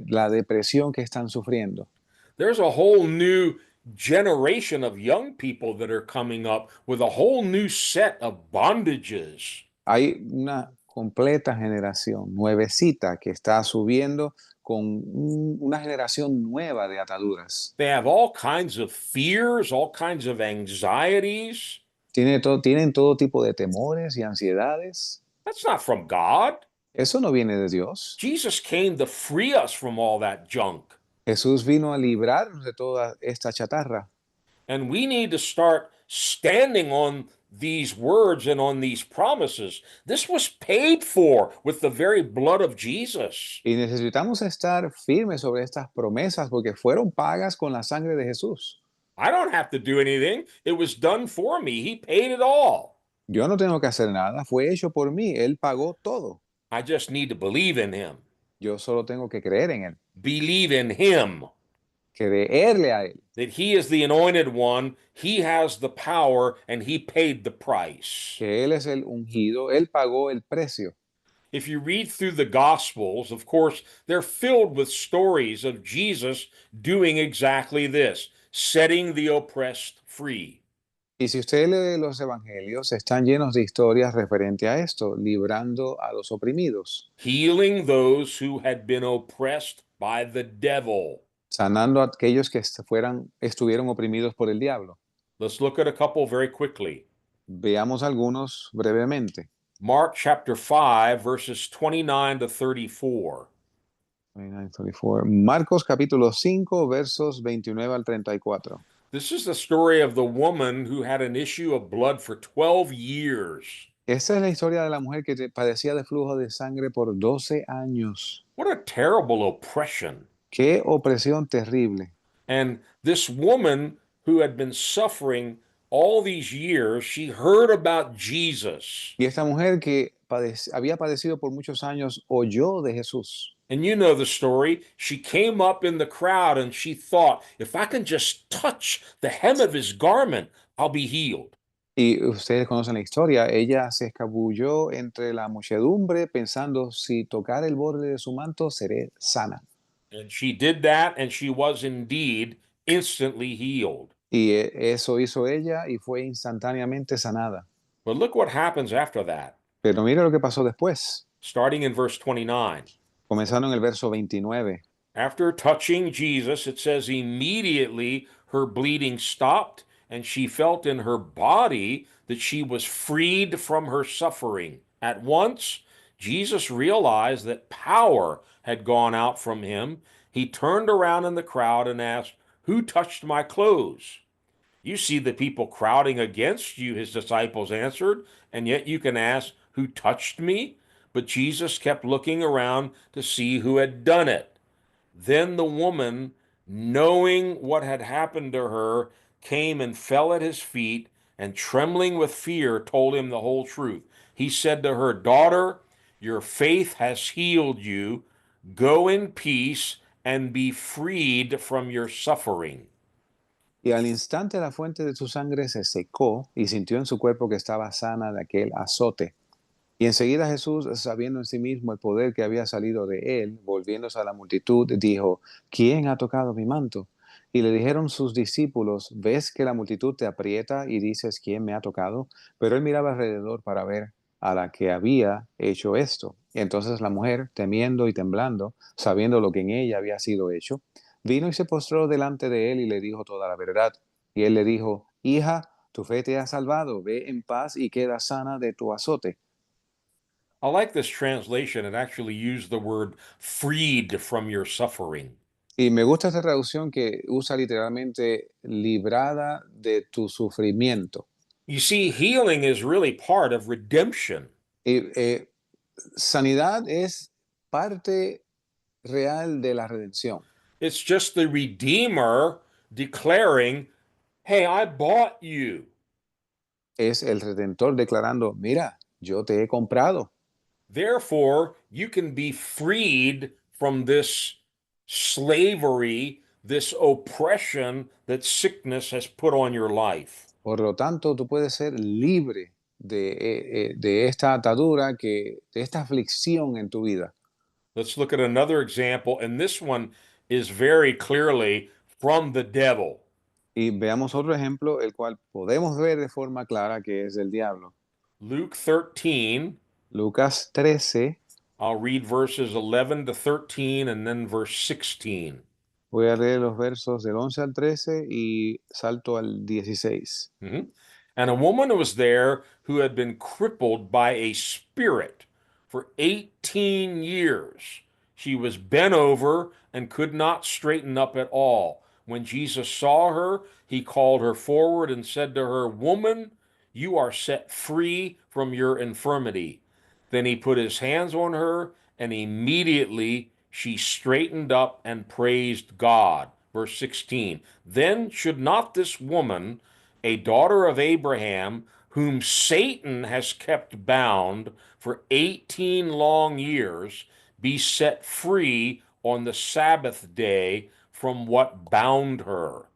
la depresión que están sufriendo. There's a whole new generation of young people that are coming up with a whole new set of bondages. Hay una completa generación nuevecita que está subiendo con una generación nueva de ataduras. They have all kinds of fears, all kinds of anxieties. Tienen todo tipo de temores y ansiedades. That's not from God. Eso no viene de Dios. Jesus came to free us from all that junk. Jesús vino a librarnos de toda esta chatarra. And we need to start standing on these words and on these promises. This was paid for with the very blood of Jesus. Y necesitamos estar firmes sobre estas promesas porque fueron pagas con la sangre de Jesús. I don't have to do anything. It was done for me. He paid it all. Yo no tengo que hacer nada, fue hecho por mí, Él pagó todo. I just need to believe in him. Yo solo tengo que creer en Él, Believe in him. creerle a Él, That he is the anointed one, he has the power, and he paid the price. que Él es el ungido, Él pagó el precio. If you read through the Gospels, of course, they're filled with stories of Jesus doing exactly this, setting the oppressed free. Y si usted lee los evangelios, están llenos de historias referente a esto, librando a los oprimidos, healing those who had been oppressed by the devil. sanando a aquellos que estuvieron oprimidos por el diablo. Let's look at a couple very quickly. Veamos algunos brevemente. Mark chapter 5, verses 29 to 34. 29, 34. Marcos capítulo 5, versos 29 al 34. This is the story of the woman who had an issue of blood for 12 years. Esta es la historia de la mujer que padecía de flujo de sangre por 12 años. What a terrible oppression. Qué opresión terrible. And this woman who had been suffering all these years, she heard about Jesus. Y esta mujer que había padecido por muchos años oyó de Jesús. And you know the story. She came up in the crowd and she thought, if I can just touch the hem of his garment, I'll be healed. Y ustedes conocen la historia. Ella se escabulló entre la muchedumbre pensando, si tocar el borde de su manto, seré sana. And she did that, and she was indeed instantly healed. Y eso hizo ella y fue instantáneamente sanada. But look what happens after that, Pero mire lo que pasó después. starting in verse 29. Comenzando en el verso 29. After touching Jesus, it says immediately her bleeding stopped, and she felt in her body that she was freed from her suffering. At once, Jesus realized that power had gone out from him. He turned around in the crowd and asked, "Who touched my clothes?" "You see the people crowding against you," his disciples answered, "and yet you can ask, 'Who touched me?'" But Jesus kept looking around to see who had done it. Then the woman, knowing what had happened to her, came and fell at his feet, and trembling with fear, told him the whole truth. He said to her, "Daughter, your faith has healed you. Go in peace and be freed from your suffering." Y al instante la fuente de su sangre se secó y sintió en su cuerpo que estaba sana de aquel azote. Y enseguida Jesús, sabiendo en sí mismo el poder que había salido de él, volviéndose a la multitud, dijo, ¿quién ha tocado mi manto? Y le dijeron sus discípulos, ¿ves que la multitud te aprieta y dices, ¿quién me ha tocado? Pero él miraba alrededor para ver a la que había hecho esto. Y entonces la mujer, temiendo y temblando, sabiendo lo que en ella había sido hecho, vino y se postró delante de él y le dijo toda la verdad. Y él le dijo, hija, tu fe te ha salvado, ve en paz y queda sana de tu azote. I like this translation. It actually used the word freed from your suffering. Y me gusta esta traducción que usa literalmente librada de tu sufrimiento. You see, healing is really part of redemption. Y, sanidad es parte real de la redención. It's just the Redeemer declaring, "Hey, I bought you." Es el Redentor declarando, mira, yo te he comprado. Therefore, you can be freed from this slavery, this oppression that sickness has put on your life. Por lo tanto, tú puedes ser libre de esta atadura, de esta aflicción en tu vida. Let's look at another example, and this one is very clearly from the devil. Y veamos otro ejemplo, el cual podemos ver de forma clara que es del diablo. Luke 13, Lucas 13, I'll read verses 11 to 13 and then verse 16. voy a leer los versos del 11 al 13 y salto al 16. And a woman was there who had been crippled by a spirit for 18 years. She was bent over and could not straighten up at all. When Jesus saw her, he called her forward and said to her, "Woman, you are set free from your infirmity." Then he put his hands on her, and immediately she straightened up and praised God. Verse 16. Then should not this woman, a daughter of Abraham, whom Satan has kept bound for 18 long years, be set free on the Sabbath day from what bound her?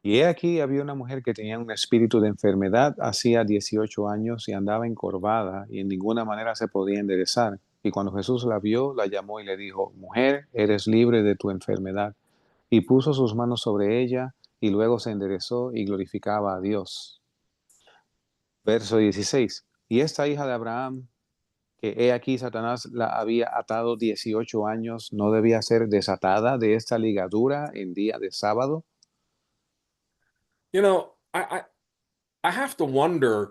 Y he aquí había una mujer que tenía un espíritu de enfermedad hacía 18 años y andaba encorvada y en ninguna manera se podía enderezar. Y cuando Jesús la vio, la llamó y le dijo, mujer, eres libre de tu enfermedad. Y puso sus manos sobre ella y luego se enderezó y glorificaba a Dios. Verso 16. Y esta hija de Abraham, que he aquí Satanás la había atado 18 años, ¿no debía ser desatada de esta ligadura en día de sábado? You know, I have to wonder,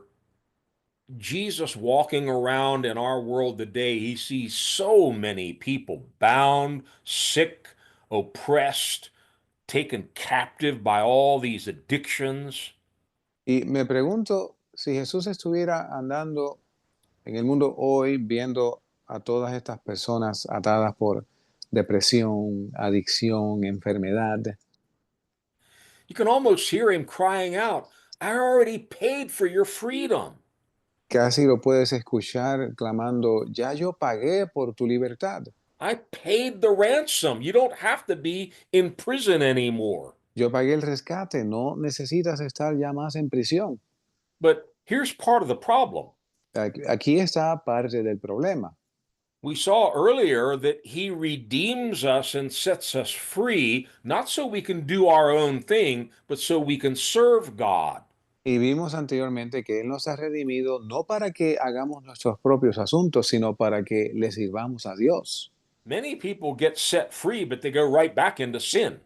Jesus walking around in our world today, he sees so many people bound, sick, oppressed, taken captive by all these addictions. Y me pregunto si Jesús estuviera andando en el mundo hoy viendo a todas estas personas atadas por depresión, adicción, enfermedad. You can almost hear him crying out, I already paid for your freedom. Casi lo puedes escuchar clamando, ya yo pagué por tu libertad. I paid the ransom. You don't have to be in prison anymore. Yo pagué el rescate, no necesitas estar ya más en prisión. But here's part of the problem. Aquí está parte del problema. We saw earlier that he redeems us and sets us free, not so we can do our own thing, but so we can serve God. Y vimos anteriormente que Él nos ha redimido no para que hagamos nuestros propios asuntos, sino para que le sirvamos a Dios. Many people get set free, but they go right back into sin.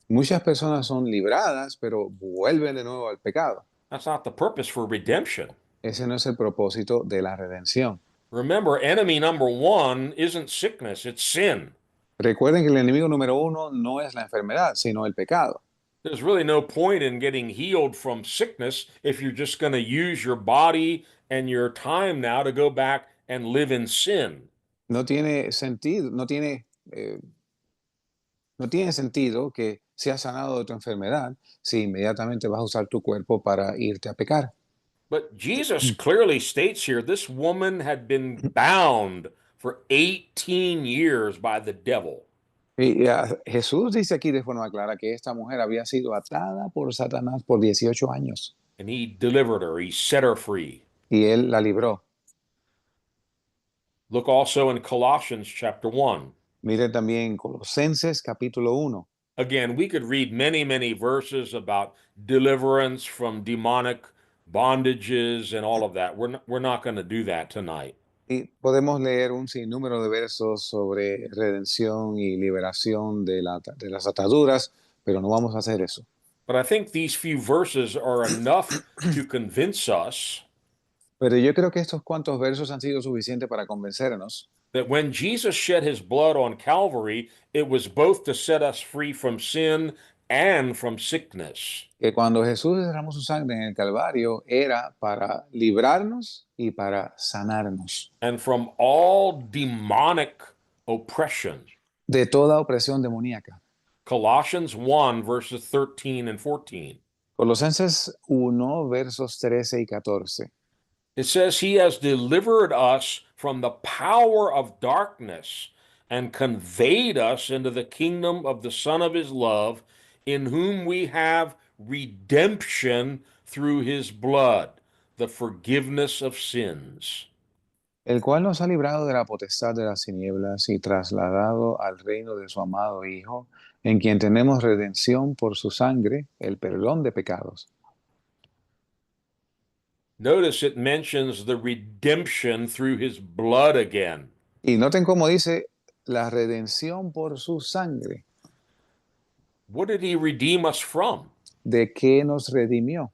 Muchas personas son libradas, pero vuelven de nuevo al pecado. That's not the purpose for redemption. Ese no es el propósito de la redención. Remember, enemy number one isn't sickness, it's sin. Recuerden que el enemigo número uno no es la enfermedad, sino el pecado. There's really no point in getting healed from sickness if you're just going to use your body and your time now to go back and live in sin. No tiene sentido, no tiene sentido que seas sanado de tu enfermedad si inmediatamente vas a usar tu cuerpo para irte a pecar. But Jesus clearly states here this woman had been bound for 18 years by the devil. Y Jesús dice aquí de forma clara que esta mujer había sido atada por Satanás por 18 años And he delivered her, he set her free. y él la libró. Look also in Colossians chapter 1. Mire también Colosenses capítulo 1. Again, we could read many, many verses about deliverance from demonic bondages and all of that. We're not going to do that tonight. Y podemos leer un sinnúmero de versos sobre redención y liberación de las ataduras, pero no vamos a hacer eso. But I think these few verses are enough to convince us Pero yo creo que estos cuantos versos han sido suficientes para convencernos that when Jesus shed his blood on Calvary, it was both to set us free from sin and from sickness. que cuando Jesús derramó su sangre en el Calvario era para librarnos y para sanarnos And from all demonic oppression. de toda opresión demoníaca. Colossians 1, verses 13 and 14. Colosenses 1, versos 13 y 14. It says, He has delivered us from the power of darkness and conveyed us into the kingdom of the Son of His love, in whom we have redemption through His blood, the forgiveness of sins. El cual nos ha librado de la potestad de las tinieblas y trasladado al reino de su amado Hijo, en quien tenemos redención por su sangre, el perdón de pecados. Notice it mentions the redemption through His blood again. Y noten cómo dice la redención por su sangre. What did He redeem us from? ¿De qué nos redimió?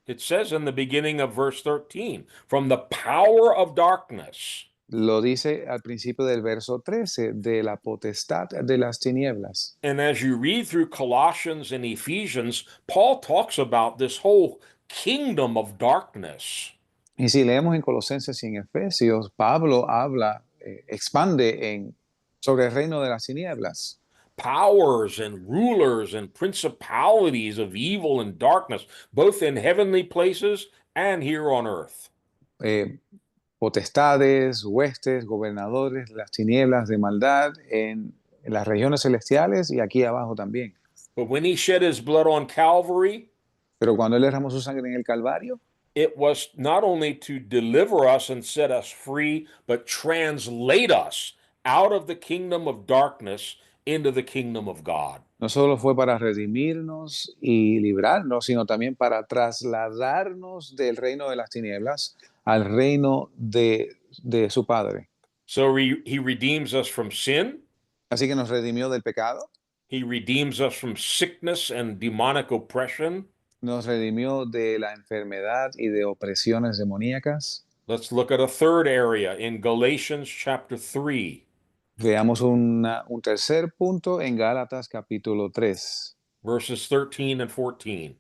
It says in the beginning of verse 13, from the power of darkness. Lo dice al principio del verso 13, de la potestad de las tinieblas. And as you read through Colossians and Ephesians, Paul talks about this whole kingdom of darkness. Y si leemos en Colosenses y en Efesios, Pablo habla, expande sobre el reino de las tinieblas. Powers and rulers and principalities of evil and darkness, both in heavenly places and here on earth. Potestades, huestes, gobernadores, las tinieblas de maldad en las regiones celestiales y aquí abajo también. But when he shed his blood on Calvary, Pero cuando él derramó su sangre en el Calvario, it was not only to deliver us and set us free, but translate us out of the kingdom of darkness into the kingdom of God. No solo fue para redimirnos y librarnos, sino también para trasladarnos del reino de las tinieblas al reino de su Padre. So he redeems us from sin. Así que nos redimió del pecado, He redeems us from sickness and demonic oppression. nos redimió de la enfermedad y de opresiones demoníacas. Let's look at a third area in Galatians chapter 3, Veamos un tercer punto en Gálatas capítulo 3, verses 13 and 14.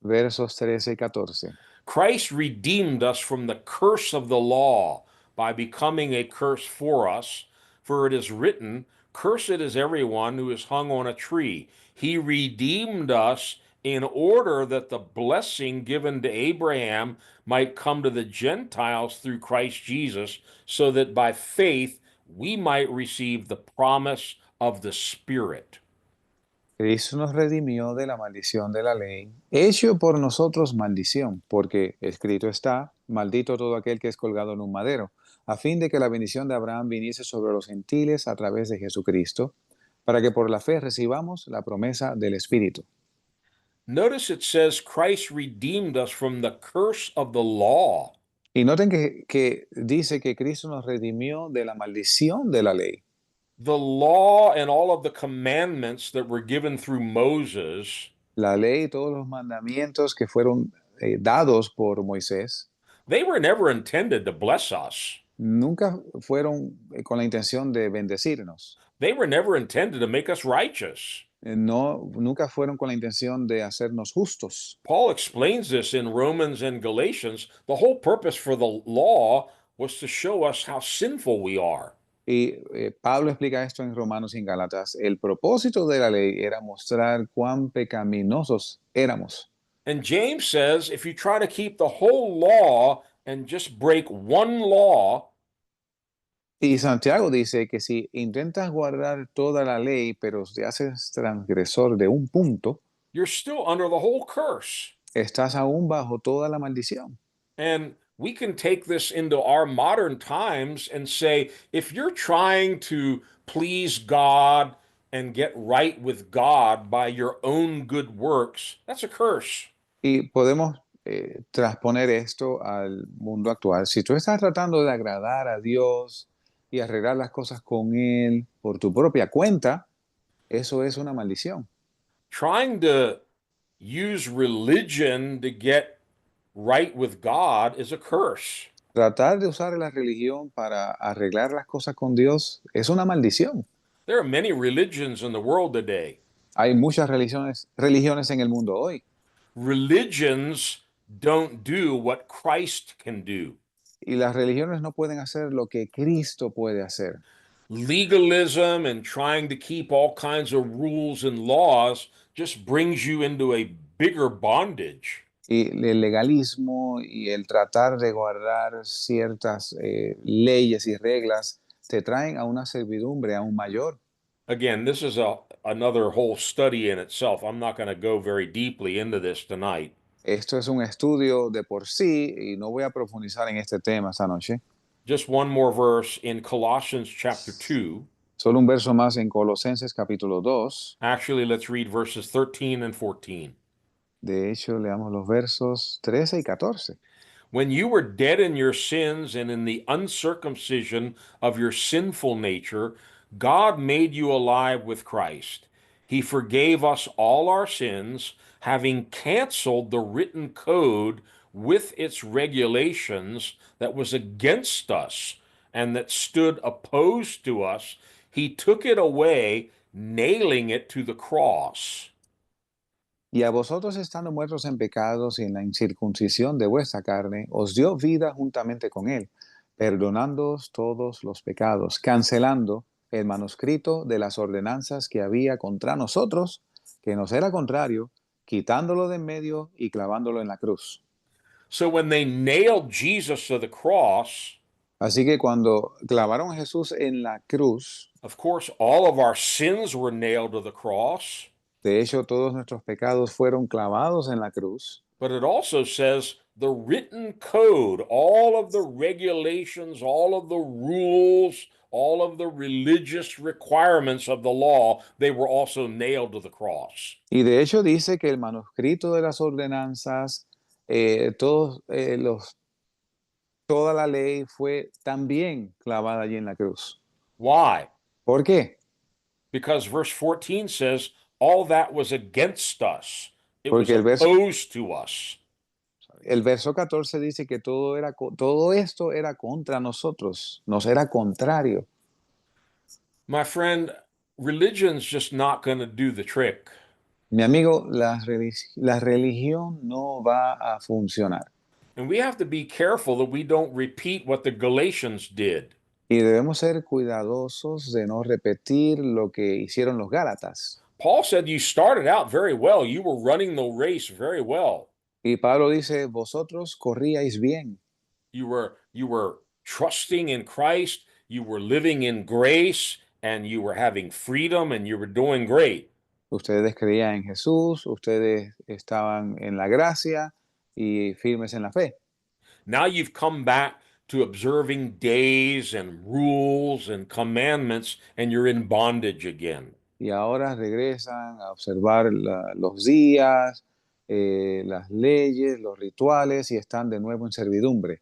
versos 13 y 14. Christ redeemed us from the curse of the law by becoming a curse for us, for it is written, "Cursed is everyone who is hung on a tree." He redeemed us in order that the blessing given to Abraham might come to the Gentiles through Christ Jesus, so that by faith we might receive the promise of the Spirit. Cristo nos redimió de la maldición de la ley, hecho por nosotros maldición, porque escrito está, maldito todo aquel que es colgado en un madero, a fin de que la bendición de Abraham viniese sobre los gentiles a través de Jesucristo, para que por la fe recibamos la promesa del Espíritu. Notice it says Christ redeemed us from the curse of the law. Y noten que dice que Cristo nos redimió de la maldición de la ley. The law and all of the commandments that were given through Moses, La ley y todos los mandamientos que fueron dados por Moisés they were never intended to bless us. nunca fueron con la intención de bendecirnos. They were never intended to make us righteous. No, nunca fueron con la intención de hacernos justos. Paul explains this in Romans and Galatians. The whole purpose for the law was to show us how sinful we are. Y Pablo explica esto en Romanos y en Gálatas. El propósito de la ley era mostrar cuán pecaminosos éramos. And James says if you try to keep the whole law and just break one law, Y Santiago dice que si intentas guardar toda la ley, pero te haces transgresor de un punto, you're still under the whole curse. estás aún bajo toda la maldición. And we can take this into our modern times and say, if you're trying to please God and get right with God by your own good works, that's a curse. Y podemos transponer esto al mundo actual. Si tú estás tratando de agradar a Dios y arreglar las cosas con Él por tu propia cuenta, eso es una maldición. Trying to use religion to get right with God is a curse. Tratar de usar la religión para arreglar las cosas con Dios es una maldición. There are many religions in the world today. Hay muchas religiones en el mundo hoy. Religions don't do what Christ can do. Y las religiones no pueden hacer lo que Cristo puede hacer. Legalism and trying to keep all kinds of rules and laws just brings you into a bigger bondage. Y el legalismo y el tratar de guardar ciertas leyes y reglas te traen a una servidumbre aún mayor. Again, this is another whole study in itself. I'm not going to go very deeply into this tonight. Esto es un estudio de por sí y no voy a profundizar en este tema esta noche. Just one more verse in Colossians chapter 2. Solo un verso más en Colosenses capítulo 2. Actually, let's read verses 13 and 14. De hecho, leamos los versos 13 y 14. When you were dead in your sins and in the uncircumcision of your sinful nature, God made you alive with Christ. He forgave us all our sins, having canceled the written code with its regulations that was against us and that stood opposed to us. He took it away, nailing it to the cross. Y a vosotros estando muertos en pecados y en la incircuncisión de vuestra carne, os dio vida juntamente con él, perdonándoos todos los pecados, cancelando el manuscrito de las ordenanzas que había contra nosotros, que nos era contrario, quitándolo de en medio y clavándolo en la cruz. So when they nailed Jesus to the cross, Así que cuando clavaron a Jesús en la cruz, of course, all of our sins were nailed to the cross, de hecho todos nuestros pecados fueron clavados en la cruz, but it also says the written code, all of the regulations, all of the rules, all of the religious requirements of the law, they were also nailed to the cross. Y de hecho dice que el manuscrito de las ordenanzas, todos, toda la ley fue también clavada allí en la cruz. Why? ¿Por qué? Because verse 14 says, all that was against us. It was Porque opposed to us. el verso 14 dice que todo esto era contra nosotros, nos era contrario. My friend, religion's just not going to do the trick. Mi amigo, la religión no va a funcionar. And we have to be careful that we don't repeat what the Galatians did. Y debemos ser cuidadosos de no repetir lo que hicieron los Gálatas. Paul said you started out very well. You were running the race very well. Y Pablo dice, vosotros corríais bien. You were trusting in Christ, you were living in grace, and you were having freedom, and you were doing great. Ustedes creían en Jesús, ustedes estaban en la gracia y firmes en la fe. Now you've come back to observing days and rules and commandments, and you're in bondage again. Y ahora regresan a observar los días, las leyes, los rituales y están de nuevo en servidumbre.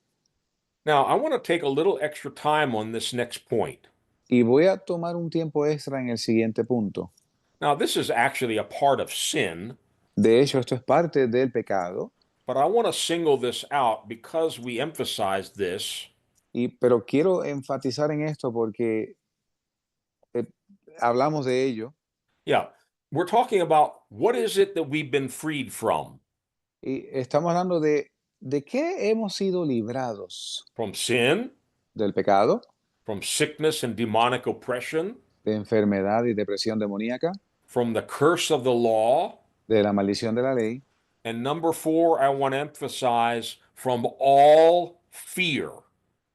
Now, I want to take a little extra time on this next point. Y voy a tomar un tiempo extra en el siguiente punto. Now, this is actually a part of sin, De hecho, esto es parte del pecado, but I want to single this out because we emphasize this. pero quiero enfatizar en esto porque hablamos de ello Yeah, we're talking about what is it that we've been freed from? y estamos hablando de qué hemos sido librados: From sin, del pecado, from sickness and demonic oppression, de enfermedad y depresión demoníaca, from the curse of the law, de la maldición de la ley. and number 4, I want to emphasize from all fear.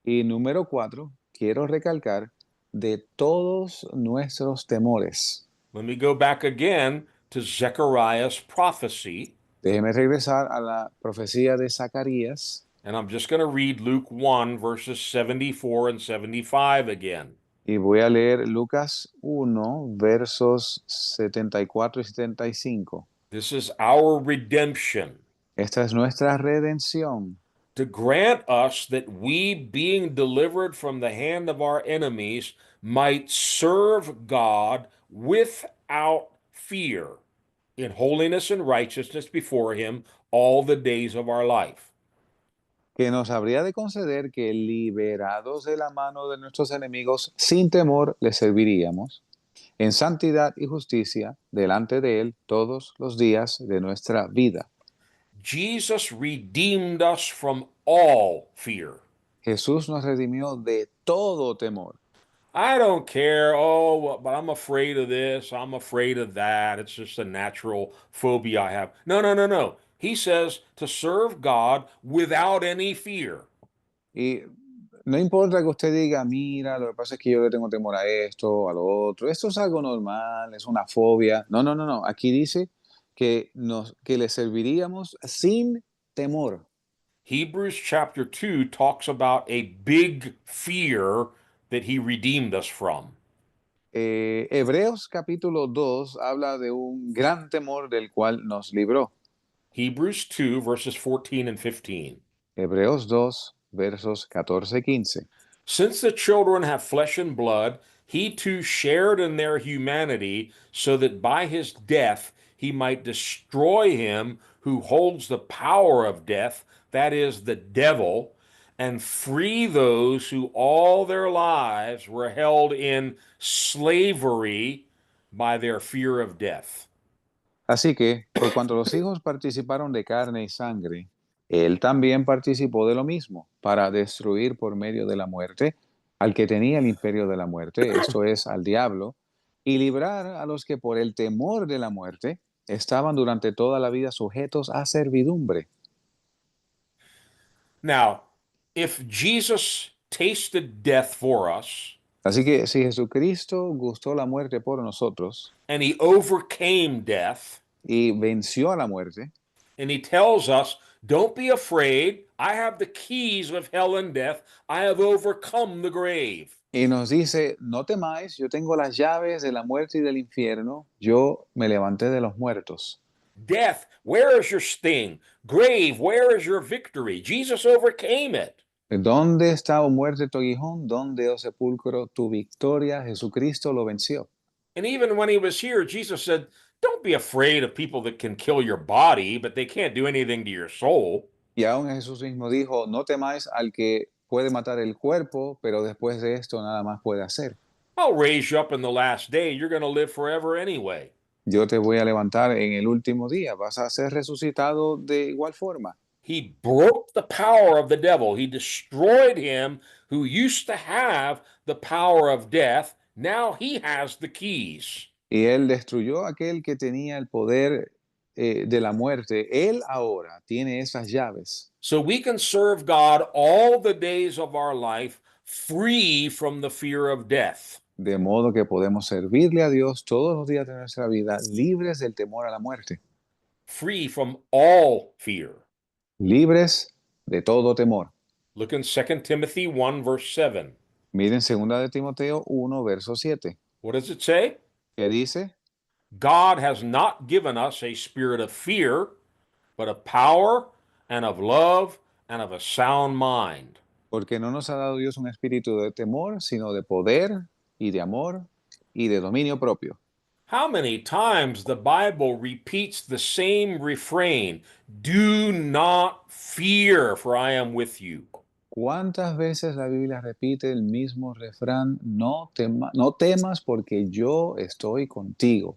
Y número 4, quiero recalcar de todos nuestros temores. Let me go back again to Zechariah's prophecy, Déjeme regresar a la profecía de Zacarías and I'm just going to read Luke 1, verses 74 and 75 again. y voy a leer Lucas 1, versos 74 y 75. This is our redemption, Esta es nuestra redención, to grant us that we, being delivered from the hand of our enemies, might serve God without fear, in holiness and righteousness before him all the days of our life. que nos habría de conceder que, liberados de la mano de nuestros enemigos, sin temor les serviríamos, en santidad y justicia, delante de Él todos los días de nuestra vida. Jesus redeemed us from all fear. Jesús nos redimió de todo temor. I don't care, oh, but I'm afraid of this, I'm afraid of that. It's just a natural phobia I have. No, no, no, no. He says to serve God without any fear. Y no importa que usted diga, mira, lo que pasa es que yo le tengo temor a esto, a lo otro, esto es algo normal, es una fobia. No, no, no, no. Aquí dice que le serviríamos sin temor. Hebrews chapter 2 talks about a big fear that he redeemed us from. Hebreos capítulo 2 habla de un gran temor del cual nos libró. Hebrews 2, verses 14 and 15. Hebreos 2, versos 14 y 15. Since the children have flesh and blood, he too shared in their humanity, so that by his death he might destroy him who holds the power of death, that is, the devil, and free those who all their lives were held in slavery by their fear of death. Así que, por cuanto los hijos participaron de carne y sangre, él también participó de lo mismo, para destruir por medio de la muerte al que tenía el imperio de la muerte, esto es, al diablo, y librar a los que por el temor de la muerte estaban durante toda la vida sujetos a servidumbre. Now, if Jesus tasted death for us, Así que si Jesucristo gustó la muerte por nosotros and he overcame death, y venció a la muerte, and he tells us, don't be afraid. I have the keys of hell and death. I have overcome the grave. Y nos dice, no temáis, yo tengo las llaves de la muerte y del infierno, yo me levanté de los muertos. Death, where is your sting? Grave, where is your victory? Jesus overcame it. ¿Dónde está, oh muerte, tu aguijón? ¿Dónde, oh sepulcro, tu victoria? Jesucristo lo venció. And even when he was here, Jesus said, don't be afraid of people that can kill your body, but they can't do anything to your soul. Y aún Jesús mismo dijo, no temáis al que puede matar el cuerpo, pero después de esto nada más puede hacer. I'll raise you up in the last day. You're going to live forever anyway. Yo te voy a levantar en el último día, vas a ser resucitado de igual forma. He broke the power of the devil. He destroyed him who used to have the power of death. Now he has the keys. Y él destruyó a aquel que tenía el poder de la muerte. Él ahora tiene esas llaves. So we can serve God all the days of our life free from the fear of death. De modo que podemos servirle a Dios todos los días de nuestra vida, libres del temor a la muerte, Free from all fear. libres de todo temor. Look in 2 Timothy 1, verse 7. Miren 2 de Timoteo 1, verso 7, What does it say? que dice, God has not given us a spirit of fear, but of power and of love and of a sound mind. porque no nos ha dado Dios un espíritu de temor, sino de poder y de amor y de dominio propio. How many times the Bible repeats the same refrain? Do not fear, for I am with you. ¿Cuántas veces la Biblia repite el mismo refrán? No temas porque yo estoy contigo.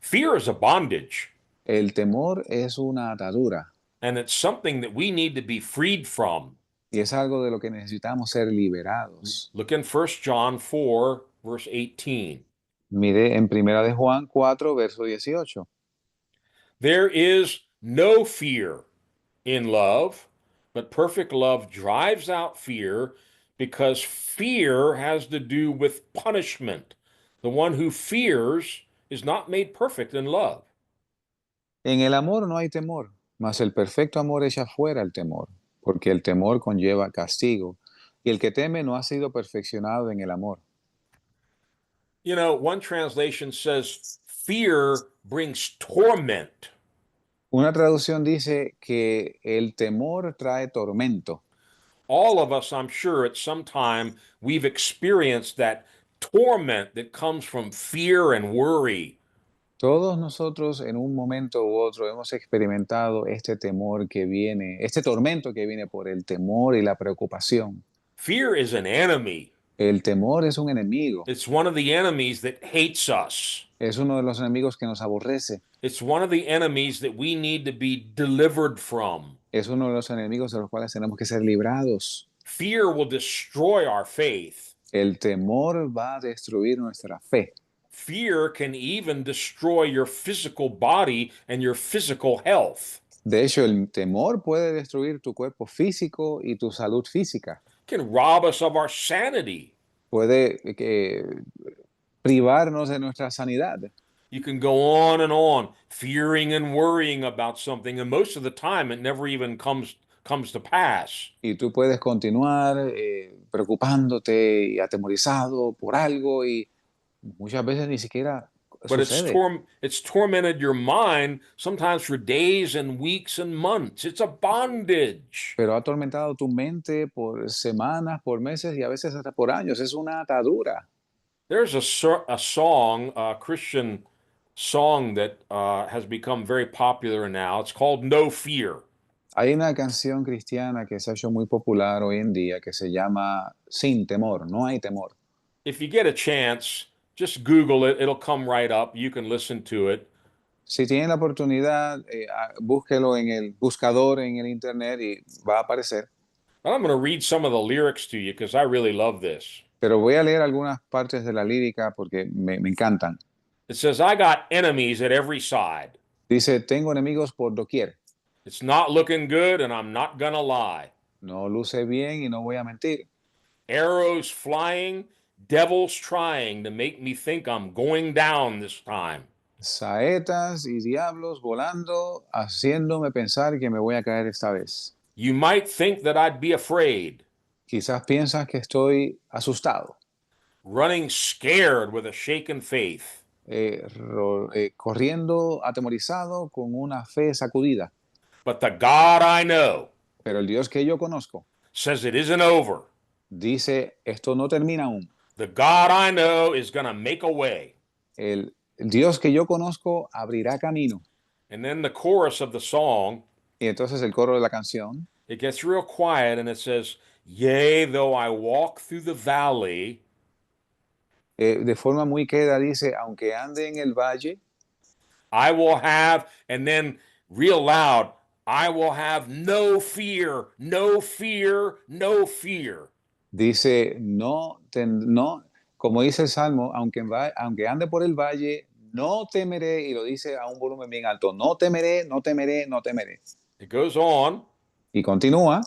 Fear is a bondage, El temor es una atadura and it's something that we need to be freed from. y es algo de lo que necesitamos ser liberados. Look in 1 John 4, verse 18. Mire en Primera de Juan 4, verso 18. There is no fear in love, but perfect love drives out fear because fear has to do with punishment. The one who fears is not made perfect in love. En el amor no hay temor, mas el perfecto amor echa fuera el temor, porque el temor conlleva castigo, y el que teme no ha sido perfeccionado en el amor. You know, one translation says fear brings torment. Una traducción dice que el temor trae tormento. All of us, I'm sure, at some time we've experienced that torment that comes from fear and worry. Todos nosotros en un momento u otro hemos experimentado este temor que viene, este tormento que viene por el temor y la preocupación. Fear is an enemy. El temor es un enemigo, It's one of the enemies that hates us. es uno de los enemigos que nos aborrece, It's one of the enemies that we need to be delivered from. es uno de los enemigos de los cuales tenemos que ser librados. Fear will destroy our faith. El temor va a destruir nuestra fe. Fear can even destroy your physical body and your physical health. De hecho, el temor puede destruir tu cuerpo físico y tu salud física. It can rob us of our sanity. Puede privarnos de nuestra sanidad. You can go on, fearing and worrying about something, and most of the time it never even comes to pass. Y tú puedes continuar preocupándote y atemorizado por algo y muchas veces ni siquiera But sucede. it's tormented your mind sometimes for days and weeks and months. It's a bondage. Pero ha atormentado tu mente por semanas, por meses y a veces hasta por años. Es una atadura. There's a song, a Christian song that has become very popular now. It's called No Fear. Hay una canción cristiana que se ha hecho muy popular hoy en día que se llama Sin temor, no hay temor. If you get a chance, just Google it. It'll come right up. You can listen to it. Si tienen la oportunidad, búsquelo en el buscador en el internet y va a aparecer. But I'm going to read some of the lyrics to you because I really love this. Pero voy a leer algunas partes de la lírica porque me encantan. It says, I got enemies at every side. Dice, tengo enemigos por doquier. It's not looking good, and I'm not going to lie. No luce bien y no voy a mentir. Arrows flying, devils trying to make me think I'm going down this time. Saetas y diablos volando, haciéndome pensar que me voy a caer esta vez. You might think that I'd be afraid, Quizás piensas que estoy asustado, running scared with a shaken faith. corriendo atemorizado con una fe sacudida. But the God I know Pero el Dios que yo conozco says it isn't over. dice, esto no termina aún. The God I know is going to make a way. El Dios que yo conozco abrirá camino. And then the chorus of the song, Y entonces el coro de la canción, it gets real quiet and it says, Yea, though I walk through the valley, de forma muy queda, dice, aunque ande en el valle, I will have, and then real loud, I will have no fear, no fear, no fear. dice, no, como dice el Salmo, aunque ande por el valle, no temeré, y lo dice a un volumen bien alto, no temeré, no temeré, no temeré. It goes on. Y continúa,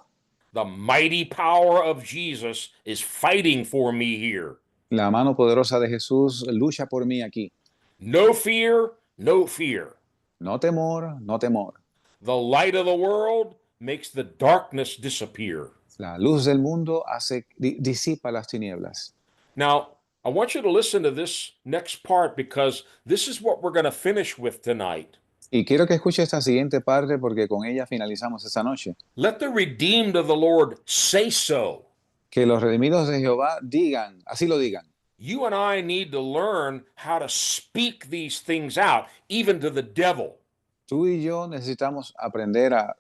The mighty power of Jesus is fighting for me here. la mano poderosa de Jesús lucha por mí aquí. No fear, no fear. No temor, no temor. The light of the world makes the darkness disappear. La luz del mundo disipa las tinieblas. Now, I want you to listen to this next part because this is what we're going to finish with tonight. Y quiero que escuche esta siguiente parte porque con ella finalizamos esta noche. Let the redeemed of the Lord say so. Que los redimidos de Jehová digan, así lo digan. You and I need to learn how to speak these things out, even to the devil. Tú y yo necesitamos aprender a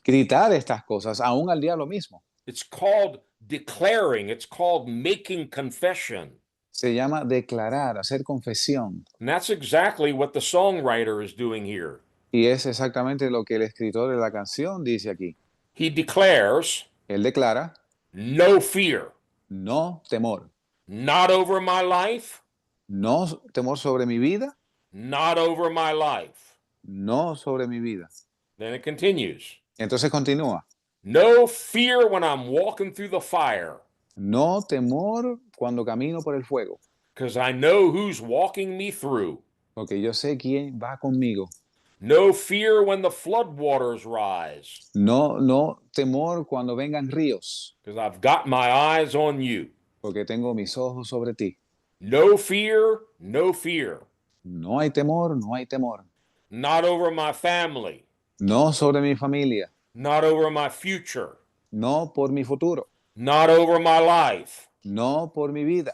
gritar estas cosas, aún al diablo mismo. It's called declaring, it's called making confession. Se llama declarar, hacer confesión. And that's exactly what the songwriter is doing here. Y es exactamente lo que el escritor de la canción dice aquí. He declares, Él declara, no fear, no temor. not over my life, No temor sobre mi vida, not over my life. no sobre mi vida. Then it continues. Entonces continúa. No fear when I'm walking through the fire, No temor cuando camino por el fuego, because I know who's walking me through. porque yo sé quién va conmigo. No fear when the floodwaters rise, No temor cuando vengan ríos, because I've got my eyes on you. porque tengo mis ojos sobre ti. No fear, no fear. No hay temor, no hay temor. Not over my family, No sobre mi familia, not over my future, no por mi futuro, not over my life. no por mi vida.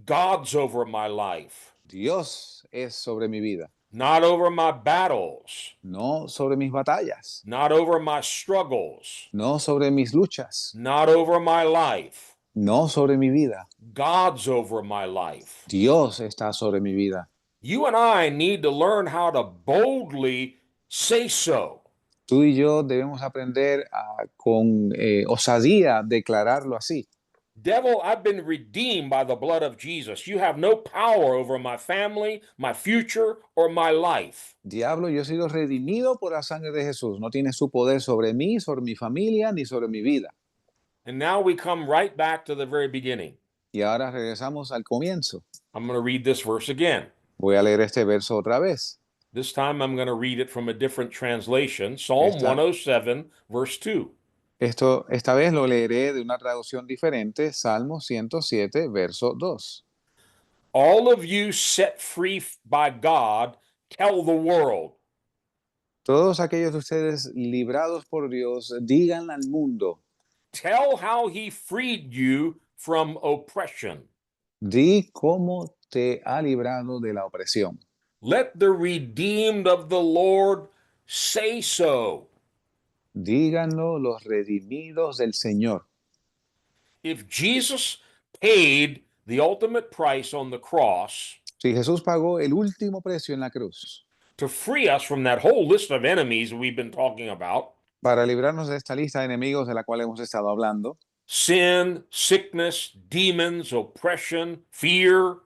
God's over my life, Dios es sobre mi vida, not over my battles, no sobre mis batallas, not over my struggles, no sobre mis luchas, not over my life. no sobre mi vida. God's over my life. Dios está sobre mi vida. You and I need to learn how to boldly say so. Tú y yo debemos aprender con osadía declararlo así. Devil, I've been redeemed by the blood of Jesus. You have no power over my family, my future, or my life. Diablo, yo he sido redimido por la sangre de Jesús. No tiene su poder sobre mí, sobre mi familia, ni sobre mi vida. And now we come right back to the very beginning. Y ahora regresamos al comienzo. I'm going to read this verse again. Voy a leer este verso otra vez. This time I'm going to read it from a different translation. Psalm 107, verse 2. Esta vez lo leeré de una traducción diferente, Salmo 107, verso 2. All of you set free by God, tell the world. Todos aquellos de ustedes librados por Dios, digan al mundo. Tell how he freed you from oppression. Di cómo te ha librado de la opresión. Let the redeemed of the Lord say so. Díganlo los redimidos del Señor. If Jesus paid the ultimate price on the cross Si Jesús pagó el último precio en la cruz to free us from that whole list of enemies we've been talking about, para librarnos de esta lista de enemigos de la cual hemos estado hablando, sin, sickness, demons, oppression, fear,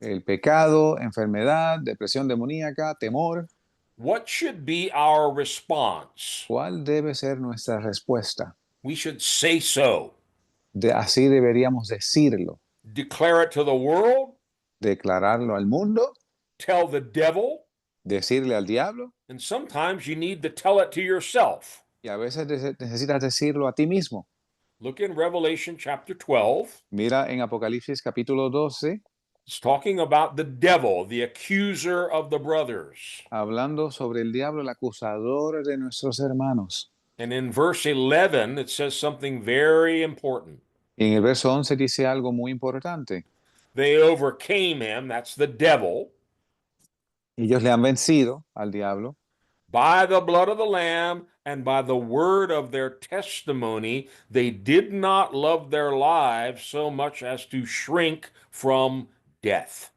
el pecado, enfermedad, depresión demoníaca, temor, what should be our response? ¿cuál debe ser nuestra respuesta? We should say so. Así deberíamos decirlo, Declare it to the world, declararlo al mundo, tell the devil, decirle al diablo, and sometimes you need to tell it to yourself. y a veces necesitas decirlo a ti mismo. Look in Revelation chapter 12. Mira en Apocalipsis capítulo 12, It's talking about the devil, the accuser of the brothers. hablando sobre el diablo, el acusador de nuestros hermanos. And in verse 11, it says something very important. Y en el verso 11 dice algo muy importante. They overcame him, that's the devil, Ellos le han vencido al diablo by the blood of the Lamb and by the word of their testimony. They did not love their lives so much as to shrink from death.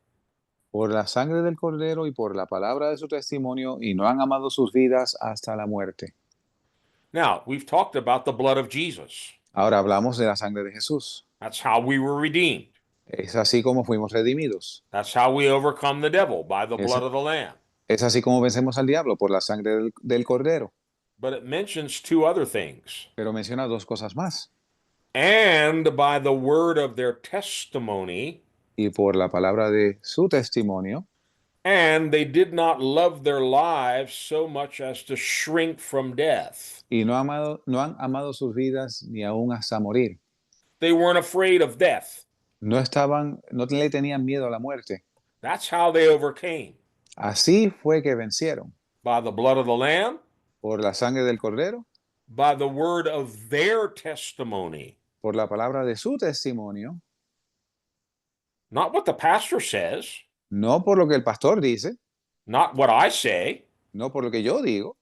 por la sangre del Cordero y por la palabra de su testimonio, y no han amado sus vidas hasta la muerte. Now, we've talked about the blood of Jesus. Ahora hablamos de la sangre de Jesús. That's how we were redeemed. Es así como fuimos redimidos. That's how we overcome the devil, by the Yes, blood sir. of the Lamb. Es así como vencemos al diablo, por la sangre del Cordero. But it mentions two other things. Pero menciona dos cosas más. And by the word of their testimony, Y por la palabra de su testimonio, and they did not love their lives so much as to shrink from death. y no han amado sus vidas ni aún hasta morir. They weren't afraid of death. No le tenían miedo a la muerte. That's how they overcame. Así fue que vencieron. By the blood of the Lamb, Por la sangre del Cordero, by the word of their testimony. por la palabra de su testimonio, Not what the pastor says, no por lo que el pastor dice, not what I say. no por lo que yo digo.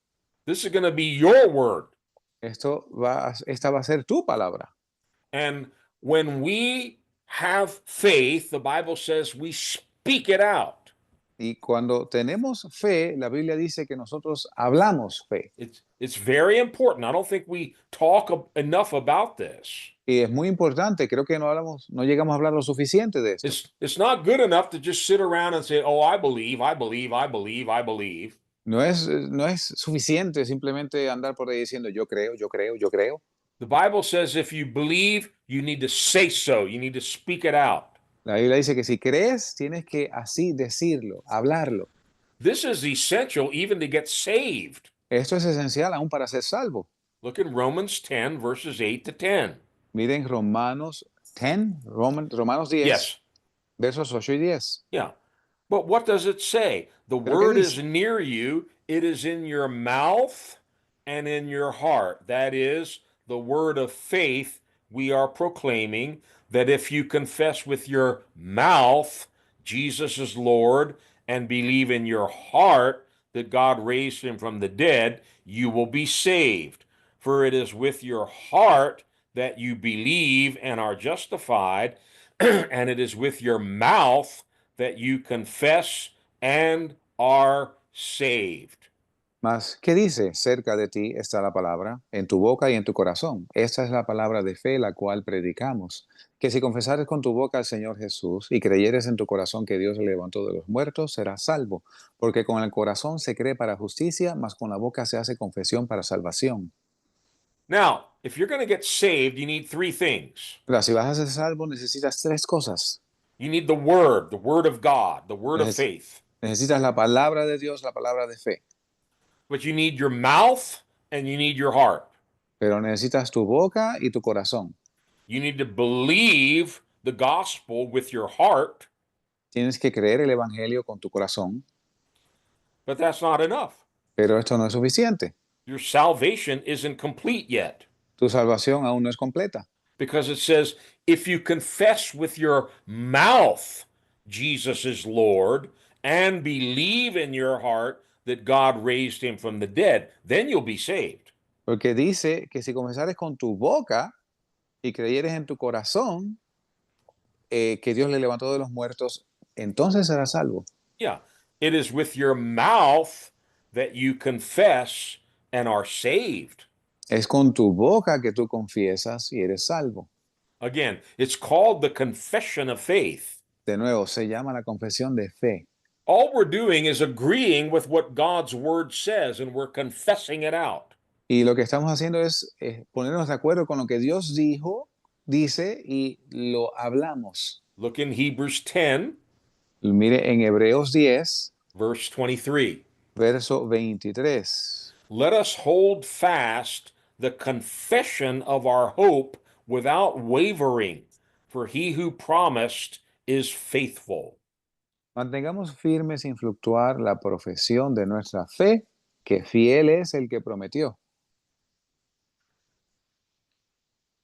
This is going to be your word. Esta va a ser tu palabra. And when we have faith, the Bible says we speak it out. Y cuando tenemos fe, la Biblia dice que nosotros hablamos fe. It's very important. I don't think we talk enough about this. Y es muy importante, creo que no llegamos a hablar lo suficiente de esto. It's not good enough to just sit around and say, "Oh, I believe, I believe, I believe, I believe." No es suficiente simplemente andar por ahí diciendo yo creo, yo creo, yo creo. The Bible says if you believe, you need to say so. You need to speak it out. La Biblia dice que si crees, tienes que así decirlo, hablarlo. This is essential even to get saved. Esto es esencial aún para ser salvo. Look in Romans 10, verses 8 to 10. Miren Romanos 10, Romanos 10, Yes. versos 8 y 10. Yeah. But what does it say? The Pero ¿qué word dice? is near you, it is in your mouth and in your heart. That is the word of faith we are proclaiming, that if you confess with your mouth Jesus is Lord and believe in your heart that God raised him from the dead, you will be saved. For it is with your heart that you believe and are justified, and it is with your mouth that you confess and are saved. Mas, ¿qué dice? Cerca de ti está la palabra, en tu boca y en tu corazón. Esta es la palabra de fe, la cual predicamos. Que si confesares con tu boca al Señor Jesús y creyeres en tu corazón que Dios le levantó de los muertos, serás salvo. Porque con el corazón se cree para justicia, mas con la boca se hace confesión para salvación. Now, if you're going to get saved, you need three things. Pero si vas a ser salvo, necesitas tres cosas. You need the word of God, the word of Yes. faith. Necesitas la palabra de Dios, la palabra de fe. But you need your mouth and you need your heart. Pero necesitas tu boca y tu corazón. You need to believe the gospel with your heart, Tienes que creer el Evangelio con tu corazón, but that's not enough. pero esto no es suficiente. Your salvation isn't complete yet, Tu salvación aún no es completa. because it says, if you confess with your mouth Jesus is Lord and believe in your heart that God raised him from the dead, then you'll be saved. Porque dice que si confesares con tu boca y creyeres en tu corazón que Dios le levantó de los muertos, entonces serás salvo. Yeah, it is with your mouth that you confess and are saved. Es con tu boca que tú confiesas y eres salvo. Again, it's called the confession of faith. De nuevo, se llama la confesión de fe. All we're doing is agreeing with what God's word says, and we're confessing it out. Y lo que estamos haciendo es ponernos de acuerdo con lo que Dios dice y lo hablamos. Look in Hebrews 10, Mire en Hebreos 10, verse 23. verso 23. Let us hold fast the confession of our hope without wavering, for he who promised is faithful. Mantengamos firme sin fluctuar la profesión de nuestra fe, que fiel es el que prometió.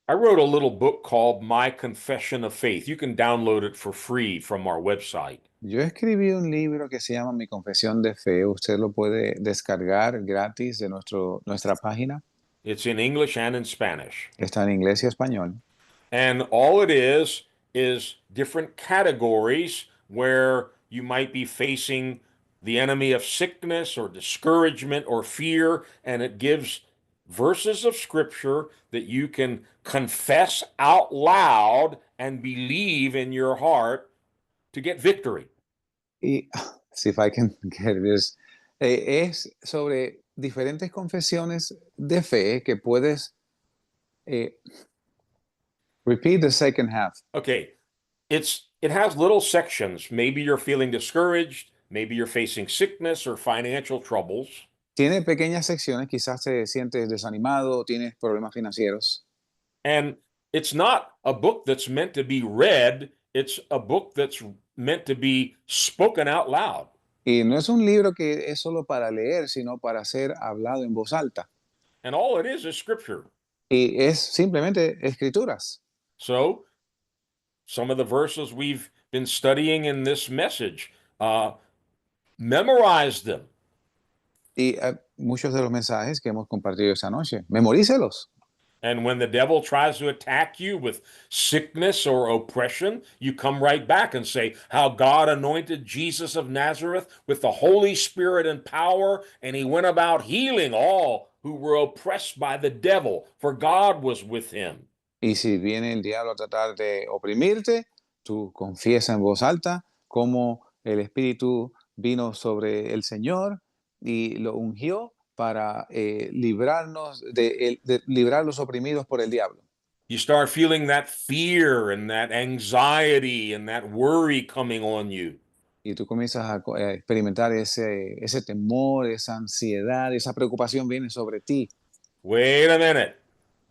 I wrote a little book called My Confession of Faith. You can download it for free from our website. Yo escribí un libro que se llama Mi Confesión de Fe. Usted lo puede descargar gratis de nuestra página. It's in English and in Spanish. Está en inglés y español. And all it is different categories where you might be facing the enemy of sickness or discouragement or fear, and it gives verses of scripture that you can confess out loud and believe in your heart to get victory. Y see if I can get this. Es sobre diferentes confesiones de fe que puedes repeat the second half. Okay, it has little sections. Maybe you're feeling discouraged, maybe you're facing sickness or financial troubles. Tiene pequeñas secciones, quizás te sientes desanimado, tienes problemas financieros. And it's not a book that's meant to be read, it's a book that's meant to be spoken out loud. Y no es un libro que es solo para leer, sino para ser hablado en voz alta. And all it is scripture. Y es simplemente escrituras. So, some of the verses we've been studying in this message, memorize them. Y muchos de los mensajes que hemos compartido esta noche, memorícelos. And when the devil tries to attack you with sickness or oppression, you come right back and say how God anointed Jesus of Nazareth with the Holy Spirit and power, and he went about healing all who were oppressed by the devil, for God was with him. Y si viene el diablo a tratar de oprimirte, tú confiesa en voz alta cómo el Espíritu vino sobre el Señor y lo ungió para librarnos de librar los oprimidos por el diablo. You start feeling that fear and that anxiety and that worry coming on you. Y tú comienzas a experimentar ese temor, esa ansiedad, esa preocupación viene sobre ti. Wait a minute.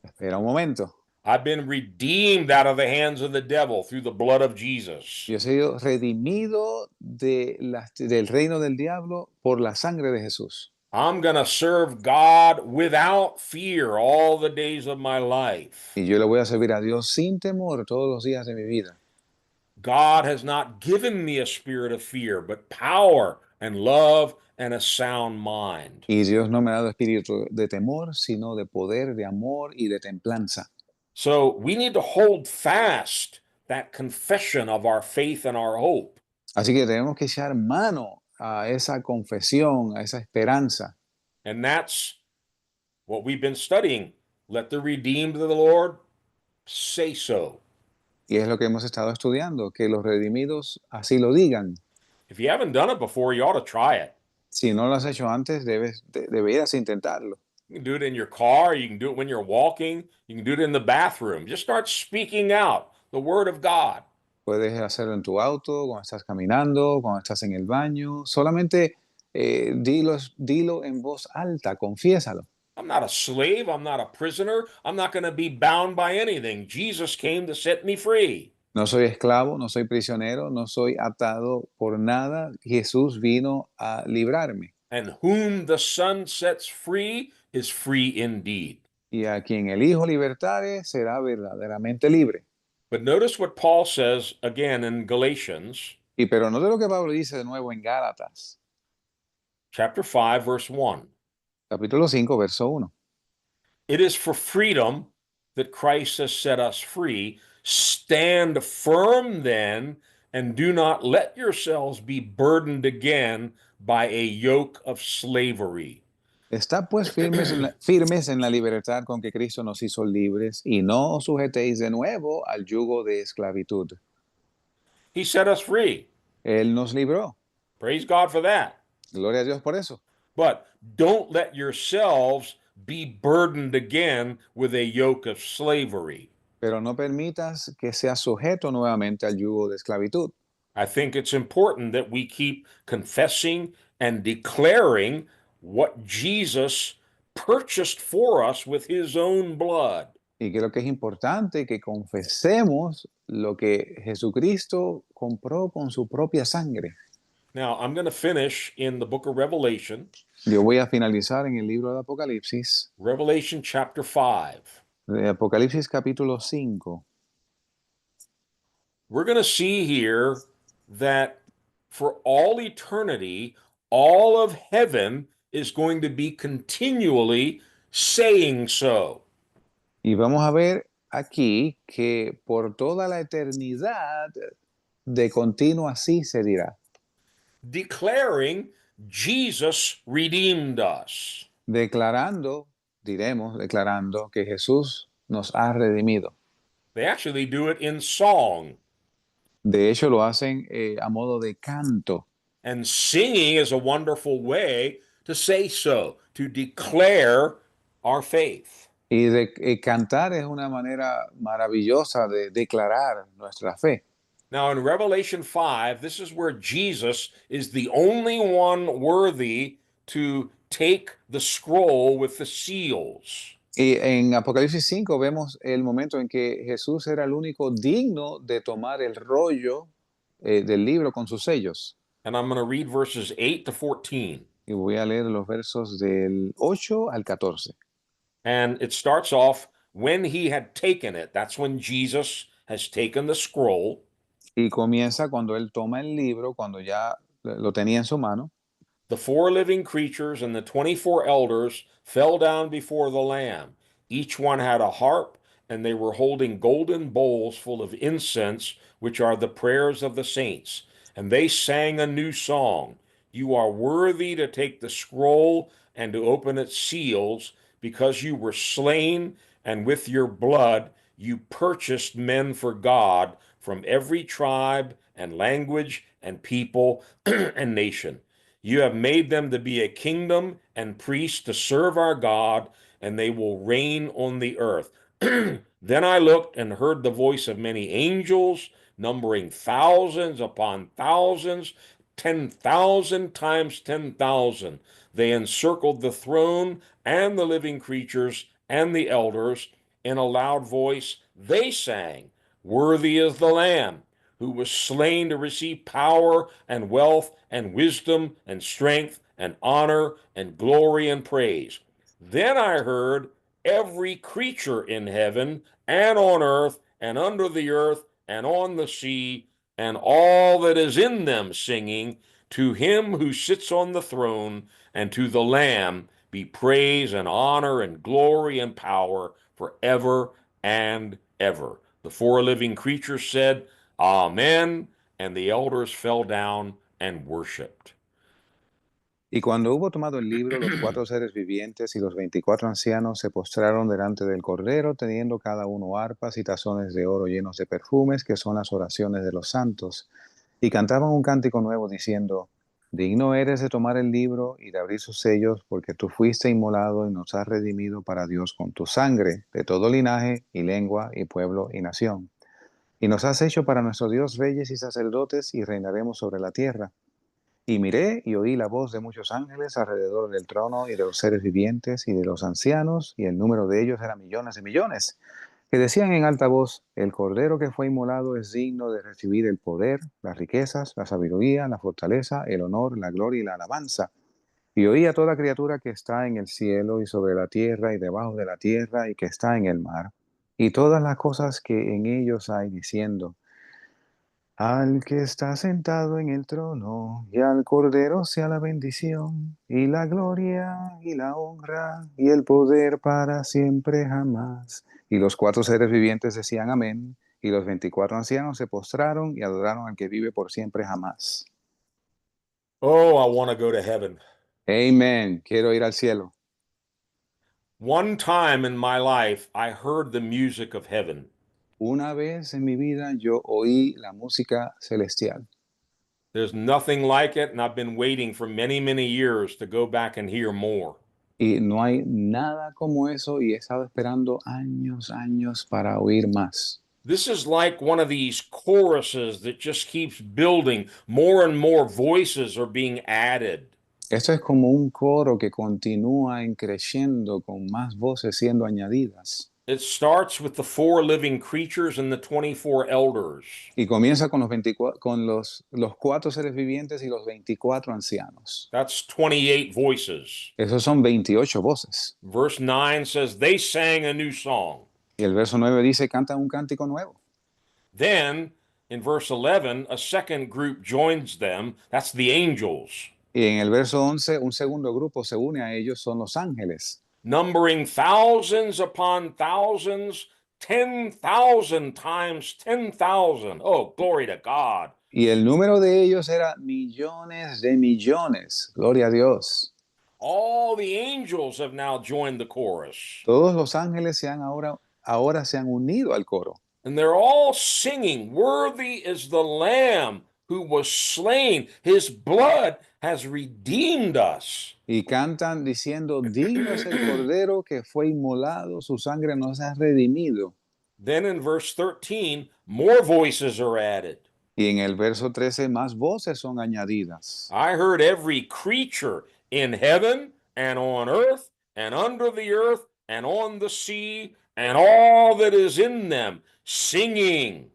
Espera un momento. I've been redeemed out of the hands of the devil through the blood of Jesus. Yo he sido redimido del reino del diablo por la sangre de Jesús. I'm going to serve God without fear all the days of my life. Y yo le voy a servir a Dios sin temor todos los días de mi vida. God has not given me a spirit of fear, but power and love and a sound mind. Y Dios no me ha dado espíritu de temor, sino de poder, de amor y de templanza. So we need to hold fast that confession of our faith and our hope. Así que tenemos que echar mano a esa confesión, a esa esperanza. And that's what we've been studying. Let the redeemed of the Lord say so. Y es lo que hemos estado estudiando, que los redimidos así lo digan. If you haven't done it before, you ought to try it. Si no lo has hecho antes, deberías intentarlo. You can do it in your car. You can do it when you're walking. You can do it in the bathroom. Just start speaking out the word of God. Puedes hacerlo en tu auto, cuando estás caminando, cuando estás en el baño. Solamente dilo en voz alta, confiésalo. I'm not a slave. I'm not a prisoner. I'm not going to be bound by anything. Jesus came to set me free. No soy esclavo, no soy prisionero, no soy atado por nada. Jesús vino a librarme. And whom the Son sets free is free indeed. Y a quien el Hijo libertare será verdaderamente libre. But notice what Paul says again in Galatians Pero note lo que Pablo dice de nuevo en Gálatas, chapter 5, verse 1. capítulo 5, verso 1. It is for freedom that Christ has set us free. Stand firm then, and do not let yourselves be burdened again by a yoke of slavery. Estad pues firmes en la libertad con que Cristo nos hizo libres, y no os sujetéis de nuevo al yugo de esclavitud. He set us free. Él nos libró. Praise God for that. Gloria a Dios por eso. But don't let yourselves be burdened again with a yoke of slavery. Pero no permitas que seas sujeto nuevamente al yugo de esclavitud. I think it's important that we keep confessing and declaring what Jesus purchased for us with his own blood. Y creo que es importante que confesemos lo que Jesucristo compró con su propia sangre. Now, I'm going to finish in the book of Revelation, Yo voy a finalizar en el libro de Apocalipsis, Revelation chapter 5. de Apocalipsis capítulo 5. We're going to see here that for all eternity, all of heaven is going to be continually saying so. Y vamos a ver aquí que por toda la eternidad, de continuo así se dirá, Declaring Jesus redeemed us. declarando, declarando que Jesús nos ha redimido. They actually do it in song. De hecho, lo hacen a modo de canto. And singing is a wonderful way to say so, to declare our faith. Y cantar es una manera maravillosa de declarar nuestra fe. Now, in Revelation 5, this is where Jesus is the only one worthy to take the scroll with the seals. Y en Apocalipsis 5 vemos el momento en que Jesús era el único digno de tomar el rollo del libro con sus sellos. And I'm going to read verses 8 to 14. Y voy a leer los versos del 8 al 14. And it starts off, when he had taken it. That's when Jesus has taken the scroll. Y comienza cuando él toma el libro, cuando ya lo tenía en su mano. The 4 living creatures and the 24 elders fell down before the Lamb. Each one had a harp, and they were holding golden bowls full of incense, which are the prayers of the saints. And they sang a new song. You are worthy to take the scroll and to open its seals, because you were slain, and with your blood you purchased men for God from every tribe and language and people and nation. You have made them to be a kingdom and priests to serve our God, and they will reign on the earth. Then I looked and heard the voice of many angels, numbering thousands upon thousands, 10,000 times 10,000. They encircled the throne and the living creatures and the elders. In a loud voice, they sang, "Worthy is the Lamb who was slain to receive power and wealth and wisdom and strength and honor and glory and praise." Then I heard every creature in heaven and on earth and under the earth and on the sea and all that is in them singing, "To him who sits on the throne and to the Lamb be praise and honor and glory and power forever and ever." The 4 living creatures said, "Amen," and the elders fell down and worshiped. Y cuando hubo tomado el libro, los 4 seres vivientes y los 24 ancianos se postraron delante del Cordero, teniendo cada uno arpas y tazones de oro llenos de perfumes, que son las oraciones de los santos. Y cantaban un cántico nuevo diciendo, digno eres de tomar el libro y de abrir sus sellos, porque tú fuiste inmolado y nos has redimido para Dios con tu sangre, de todo linaje y lengua y pueblo y nación. Y nos has hecho para nuestro Dios reyes y sacerdotes, y reinaremos sobre la tierra. Y miré y oí la voz de muchos ángeles alrededor del trono y de los seres vivientes y de los ancianos, y el número de ellos era millones de millones, que decían en alta voz, el Cordero que fue inmolado es digno de recibir el poder, las riquezas, la sabiduría, la fortaleza, el honor, la gloria y la alabanza. Y oí a toda criatura que está en el cielo y sobre la tierra y debajo de la tierra y que está en el mar, y todas las cosas que en ellos hay, diciendo, al que está sentado en el trono y al Cordero sea la bendición y la gloria y la honra y el poder para siempre jamás. Y los 4 seres vivientes decían amén, y los 24 ancianos se postraron y adoraron al que vive por siempre jamás. Oh, I want to go to heaven. Amén. Quiero ir al cielo. One time in my life, I heard the music of heaven. Una vez en mi vida yo oí la música celestial. There's nothing like it, and I've been waiting for many, many years to go back and hear more. Y no hay nada como eso, y he estado esperando años para oír más. This is like one of these choruses that just keeps building. More and more voices are being added. Esto es como un coro que continúa creciendo con más voces siendo añadidas. It starts with the four living creatures and the 24 elders. Y comienza con los cuatro seres vivientes y los 24 ancianos. That's 28 voices. Esos son 28 voces. Verse 9 says they sang a new song. Y el verso 9 dice, cantan un cántico nuevo. Then in verse 11, a second group joins them. That's the angels, Y en el verso 11, un segundo grupo se une a ellos, son los ángeles, numbering thousands upon thousands, 10,000 times 10,000. Oh, glory to God. y el número de ellos era millones de millones. Gloria a Dios. All the angels have now joined the chorus. Todos los ángeles ahora se han unido al coro. And they're all singing, "Worthy is the Lamb who was slain. His blood has redeemed us." Y cantan diciendo, digno es el cordero que fue inmolado, su sangre nos ha redimido. Then in verse 13, more voices are added. Y en el verso 13, más voces son añadidas. I heard every creature in heaven and on earth and under the earth and on the sea and all that is in them singing.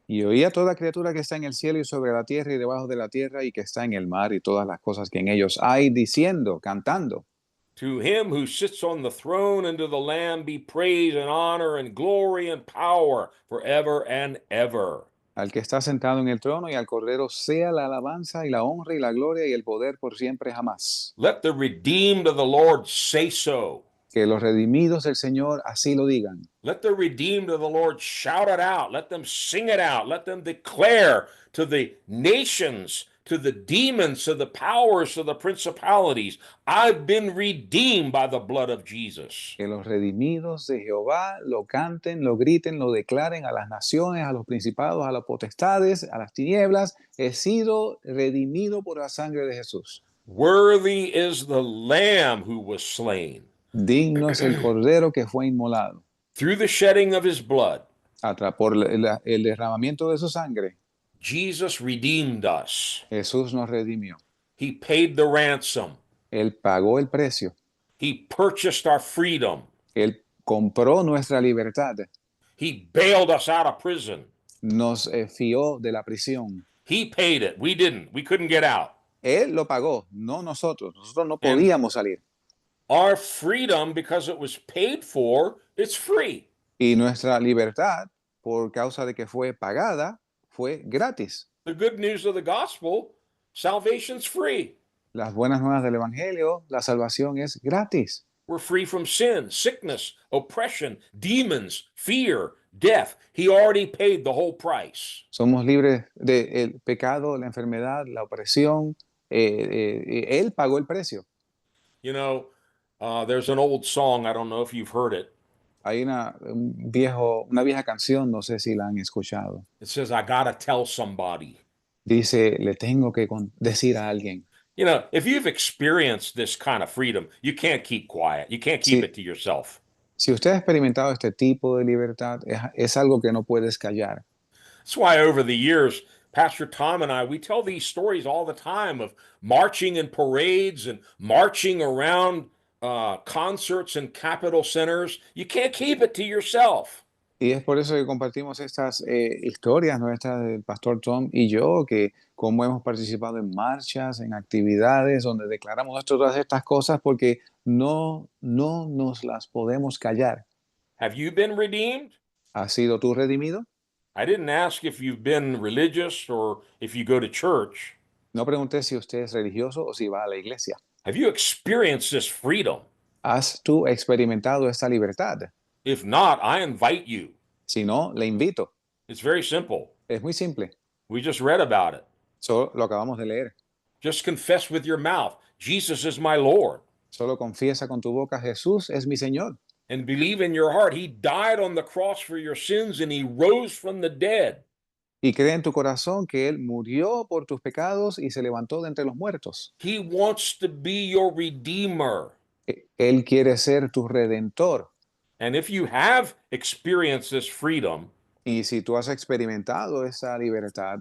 Y oía toda criatura que está en el cielo y sobre la tierra y debajo de la tierra y que está en el mar y todas las cosas que en ellos hay, diciendo, cantando. To him who sits on the throne and to the Lamb be praise and honor and glory and power forever and ever. Al que está sentado en el trono y al cordero sea la alabanza y la honra y la gloria y el poder por siempre jamás. Let the redeemed of the Lord say so. Que los redimidos del Señor así lo digan. Let the redeemed of the Lord shout it out. Let them sing it out. Let them declare to the nations, to the demons, to the powers, to the principalities, I've been redeemed by the blood of Jesus. Que los redimidos de Jehová lo canten, lo griten, lo declaren a las naciones, a los principados, a las potestades, a las tinieblas. He sido redimido por la sangre de Jesús. Worthy is the Lamb who was slain. Digno es el cordero que fue inmolado. Through the shedding of his blood, Por el derramamiento de su sangre, Jesus redeemed us. Jesús nos redimió. He paid the ransom. Él pagó el precio. He purchased our freedom. Él compró nuestra libertad. He bailed us out of prison. Nos fió de la prisión. He paid it. We didn't. We couldn't get out. Él lo pagó, no nosotros. Nosotros no podíamos salir. Our freedom, because it was paid for, it's free. Y nuestra libertad, por causa de que fue pagada, fue gratis. The good news of the gospel, salvation's free. Las buenas nuevas del Evangelio, la salvación es gratis. We're free from sin, sickness, oppression, demons, fear, death. He already paid the whole price. Somos libres del pecado, la enfermedad, la opresión. Él pagó el precio. You know, there's an old song, I don't know if you've heard it. Hay una vieja canción, no sé si la han escuchado. It says, I gotta tell somebody. Dice, le tengo que decir a alguien. You know, if you've experienced this kind of freedom, you can't keep quiet. You can't keep Sí. it to yourself. Si usted ha experimentado este tipo de libertad, es algo que no puedes callar. That's why over the years, Pastor Tom and I, we tell these stories all the time of marching in parades and marching around concerts and Capitol centers. You can't keep it to yourself. Y es por eso que compartimos estas historias nuestras del pastor Tom y yo, que como hemos participado en marchas, en actividades donde declaramos todas estas cosas porque no nos las podemos callar. Have you been redeemed? ¿Has sido tú redimido? I didn't ask if you've been religious or if you go to church. No pregunté si usted es religioso o si va a la iglesia. Have you experienced this freedom? ¿Has tú experimentado esta libertad? If not, I invite you. Si no, le invito. It's very simple. Es muy simple. We just read about it. Solo lo acabamos de leer. Just confess with your mouth, Jesus is my Lord, Solo confiesa con tu boca, Jesús es mi Señor. and believe in your heart he died on the cross for your sins and he rose from the dead. Y cree en tu corazón que Él murió por tus pecados y se levantó de entre los muertos. He wants to be your redeemer. Él quiere ser tu redentor. And if you have experienced this freedom, Y si tú has experimentado esa libertad,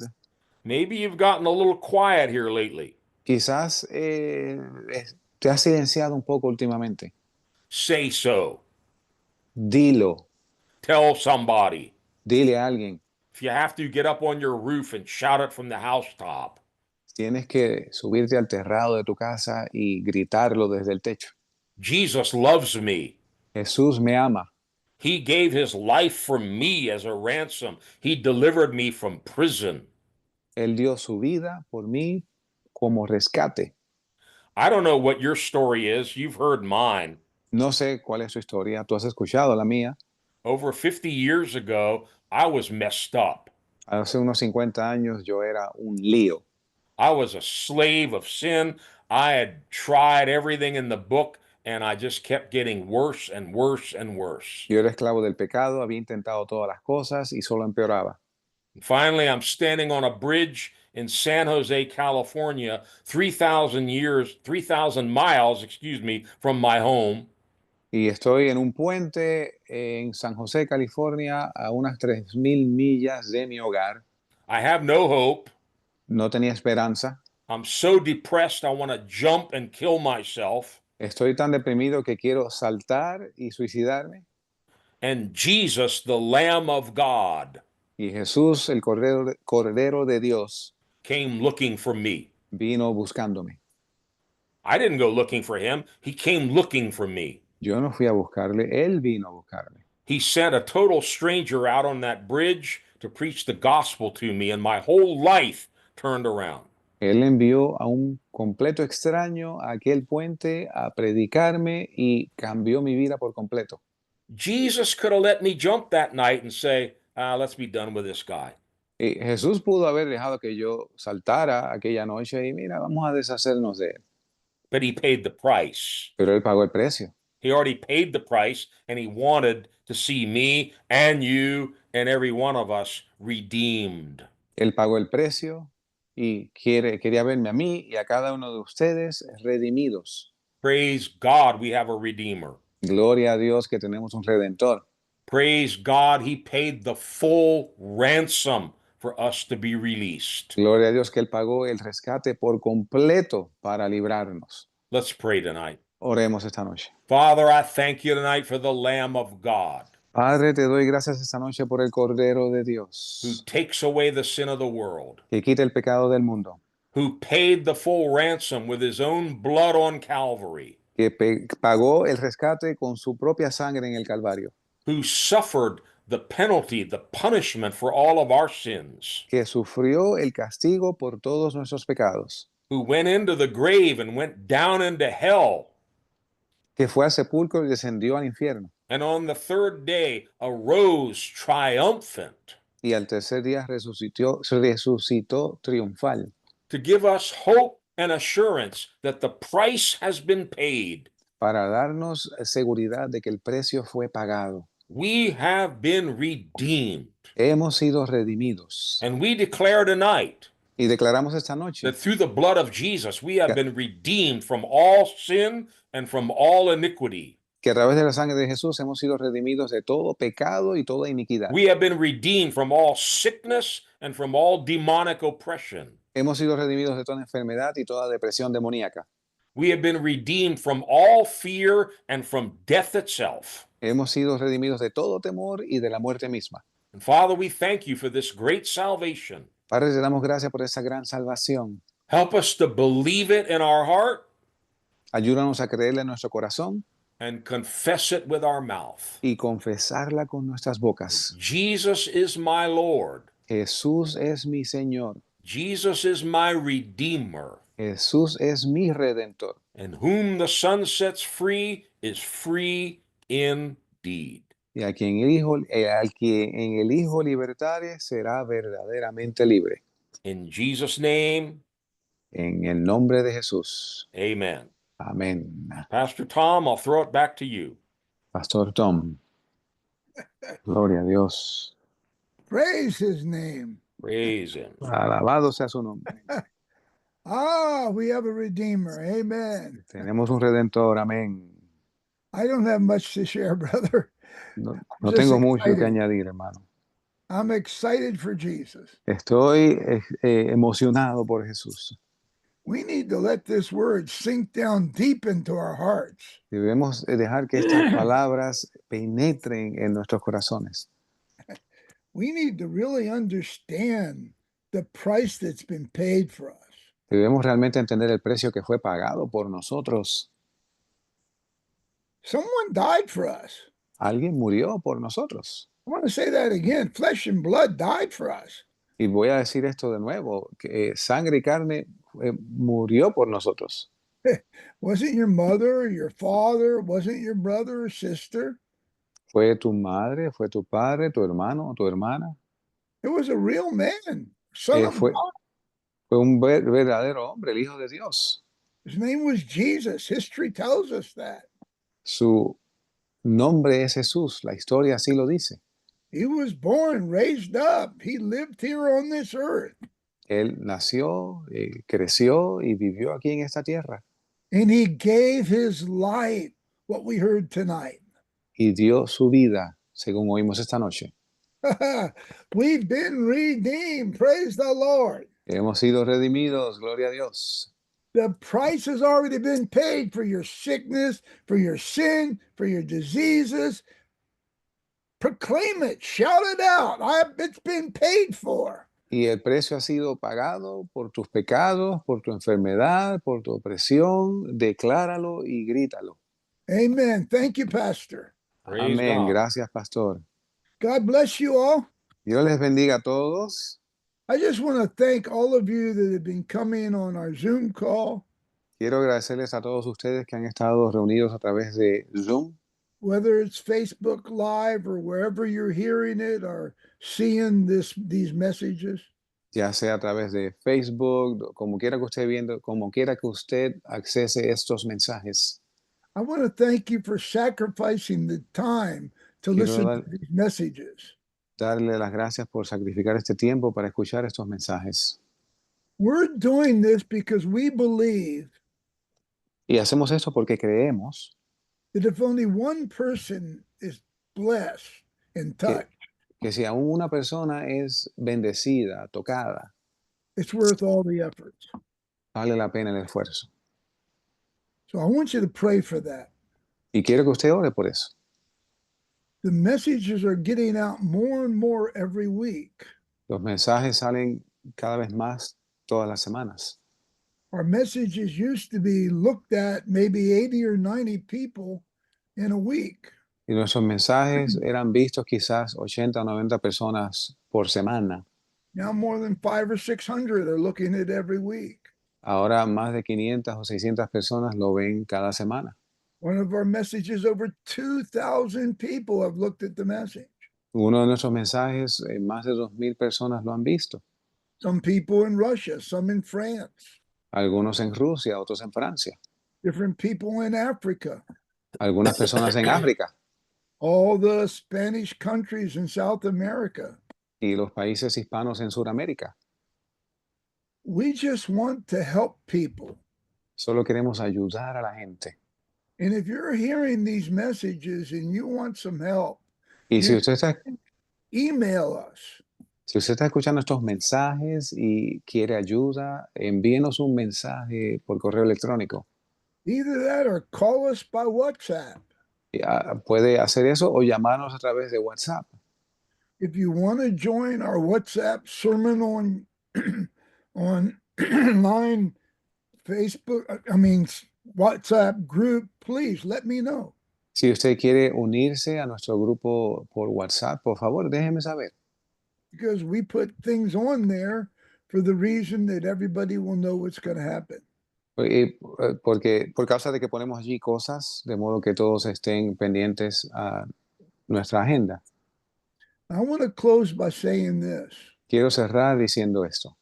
maybe you've gotten a little quiet here lately. quizás te has silenciado un poco últimamente. Say so. Dilo, Tell somebody. dile a alguien. If you have to, get up on your roof and shout it from the housetop. Tienes que subirte al terrado de tu casa y gritarlo desde el techo. Jesus loves me. Jesús me ama. He gave his life for me as a ransom. He delivered me from prison. Él dio su vida por mí como rescate. I don't know what your story is. You've heard mine. No sé cuál es su historia. Tú has escuchado la mía. Over 50 years ago, I was messed up. Hace unos 50 años yo era un lío. I was a slave of sin. I had tried everything in the book, and I just kept getting worse and worse and worse. Yo era esclavo del pecado, había intentado todas las cosas y solo empeoraba. And finally, I'm standing on a bridge in San Jose, California, 3,000 miles, from my home. Y estoy en un puente en San José, California, a unas 3.000 millas de mi hogar. I have no hope. No tenía esperanza. I'm so depressed, I want to jump and kill myself. Estoy tan deprimido que quiero saltar y suicidarme. And Jesus, the Lamb of God, Y Jesús, el Cordero de Dios, came looking for me. vino buscándome. I didn't go looking for him. He came looking for me. Yo no fui a buscarle, Él vino a buscarme. He sent a total stranger out on that bridge to preach the gospel to me, and my whole life turned around. Él envió a un completo extraño a aquel puente a predicarme y cambió mi vida por completo. Jesus could have let me jump that night and say, let's be done with this guy. Y Jesús pudo haber dejado que yo saltara aquella noche y mira, vamos a deshacernos de él. But he paid the price. Pero él pagó el precio. He already paid the price, and he wanted to see me and you and every one of us redeemed. Él pagó el precio y quería verme a mí y a cada uno de ustedes redimidos. Praise God, we have a Redeemer. Gloria a Dios que tenemos un Redentor. Praise God, he paid the full ransom for us to be released. Gloria a Dios que Él pagó el rescate por completo para librarnos. Let's pray tonight. Oremos esta noche. Father, I thank you tonight for the Lamb of God Padre, te doy gracias esta noche por el Cordero de who Dios, takes away the sin of the world, que quita el pecado del mundo, who paid the full ransom with his own blood on Calvary, que pagó el rescate con su propia sangre en el Calvario, who suffered the penalty, the punishment for all of our sins, que sufrió el castigo por todos nuestros pecados, who went into the grave and went down into hell, que fue al sepulcro y descendió al infierno, and on the third day arose triumphant y al tercer día resucitó triunfal, to give us hope and assurance that the price has been paid. para darnos seguridad de que el precio fue pagado. We have been redeemed. Hemos sido redimidos. And we declare tonight Y declaramos esta noche that through the blood of Jesus, we have been redeemed from all sin and from all iniquity. que a través de la sangre de Jesús hemos sido redimidos de todo pecado y toda iniquidad. We have been redeemed from all sickness and from all demonic oppression. Hemos sido redimidos de toda enfermedad y toda depresión demoníaca. We have been redeemed from all fear and from death itself. Hemos sido redimidos de todo temor y de la muerte misma. And Father, we thank you for this great salvation. Padre, te damos gracias por esa gran salvación. Help us to believe it in our heart Ayúdanos a creerla en nuestro corazón and confess it with our mouth. y confesarla con nuestras bocas. Jesus is my Lord. Jesús es mi Señor. Jesus is my Redeemer. Jesús es mi Redentor. And whom the Son sets free is free indeed. Y al que en el Hijo libertare será verdaderamente libre. In Jesus' name, En el nombre de Jesús. amen. Amén. Pastor Tom, I'll throw it back to you. Pastor Tom. Gloria a Dios. Praise his name. Praise him. Alabado sea su nombre. We have a Redeemer. Amen. Tenemos un Redentor. Amén. I don't have much to share, brother. No Just tengo mucho que excited. añadir, hermano. I'm excited for Jesus. Estoy emocionado por Jesús. We need to let this word sink down deep into our hearts. Debemos dejar que estas palabras penetren en nuestros corazones. We need to really understand the price that's been paid for us. Debemos realmente entender el precio que fue pagado por nosotros. Someone died for us. Alguien murió por nosotros. I want to say that again. Flesh and blood died for us. Y voy a decir esto de nuevo, que sangre y carne murió por nosotros. Wasn't your mother, your father, wasn't your brother or sister? Fue tu madre, fue tu padre, tu hermano, tu hermana. It was a real man, son of Fue God. un verdadero hombre, el Hijo de Dios. His name was Jesus. History tells us that. Su nombre es Jesús, la historia así lo dice. He was born, raised up. He lived here on this earth. Él nació, creció y vivió aquí en esta tierra. And he gave his life, what we heard tonight. Y dio su vida, según oímos esta noche. We've been redeemed. Praise the Lord. Hemos sido redimidos, gloria a Dios. The price has already been paid for your sickness, for your sin, for your diseases. Proclaim it, shout it out. It's been paid for. Y el precio ha sido pagado por tus pecados, por tu enfermedad, por tu opresión. Decláralo y grítalo. Amen. Thank you, Pastor. Praise Amén. God. Gracias, pastor. God bless you all. Dios les bendiga a todos. I just want to thank all of you that have been coming on our Zoom call, Quiero agradecerles a todos ustedes que han estado reunidos a través de Zoom, whether it's Facebook Live or wherever you're hearing it or seeing these messages. ya sea a través de Facebook, como quiera que usted viendo, como quiera que usted accese estos mensajes. I want to thank you for sacrificing the time to Quiero listen dar- to these messages. Darle las gracias por sacrificar este tiempo para escuchar estos mensajes. We're doing this because we believe Y hacemos esto porque creemos that if only one person is blessed and touched, que si aún una persona es bendecida, tocada, it's worth all the efforts. vale la pena el esfuerzo. So I want you to pray for that. Y quiero que usted ore por eso. The messages are getting out more and more every week. Los mensajes salen cada vez más todas las semanas. Our messages used to be looked at maybe 80 or 90 people in a week. Y nuestros mensajes eran vistos quizás 80 o 90 personas por semana. Now more than 500 or 600 are looking at every week. Ahora más de 500 o 600 personas lo ven cada semana. One of our messages, over 2,000 people have looked at the message. Uno de nuestros mensajes, más de 2,000 personas lo han visto. Some people in Russia, some in France, Algunos en Rusia, otros en Francia. different people in Africa, Algunas personas en África all the Spanish countries in South America. y los países hispanos en Sudamérica. We just want to help people. Solo queremos ayudar a la gente. And if you're hearing these messages and you want some help, Y si Yeah. usted está, email us. si usted está escuchando estos mensajes y quiere ayuda, envíenos un mensaje por correo electrónico. Either that or call us by WhatsApp. Puede hacer eso o llamarnos a través de WhatsApp. If you want to join our WhatsApp sermon on online Facebook, WhatsApp group, please let me know. Si usted quiere unirse a nuestro grupo por WhatsApp, por favor, déjeme saber. Because we put things on there for the reason that everybody will know what's going to happen. Porque por causa de que ponemos allí cosas, de modo que todos estén pendientes a nuestra agenda. I want to close by saying this. Quiero cerrar diciendo esto.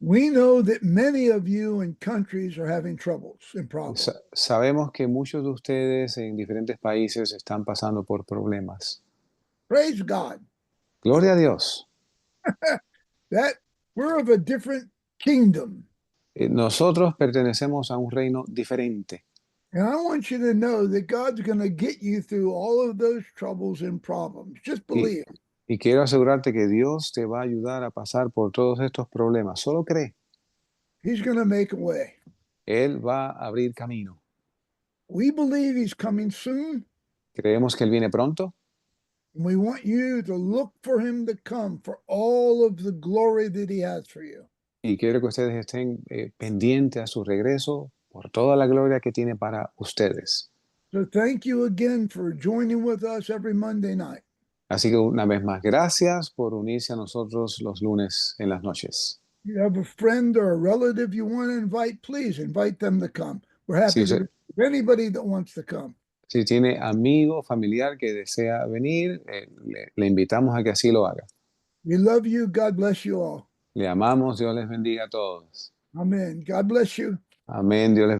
We know that many of you in countries are having troubles and problems. Sabemos que muchos de ustedes en diferentes países están pasando por problemas. Praise God. Gloria a Dios. That we're of a different kingdom. Nosotros pertenecemos a un reino diferente. And I want you to know that God's going to get you through all of those troubles and problems. Just believe. Y quiero asegurarte que Dios te va a ayudar a pasar por todos estos problemas. Solo cree. He's going to make a way. Él va a abrir camino. We believe he's coming soon. Creemos que Él viene pronto And we want you to look for him to come for all of the glory that he has for you. y quiero que ustedes estén pendientes a su regreso por toda la gloria que tiene para ustedes. So thank you again for joining with us every Monday night. Así que una vez más, gracias por unirse a nosotros los lunes en las noches. If you have a friend or a relative you want to invite, please invite them to come. We're happy Sí, to receive anybody that wants to come. Si tiene amigo, familiar que desea venir, le invitamos a que así lo haga. We love you. God bless you all. Le amamos, Dios les bendiga a todos. Amen. God bless you. Amén, Dios les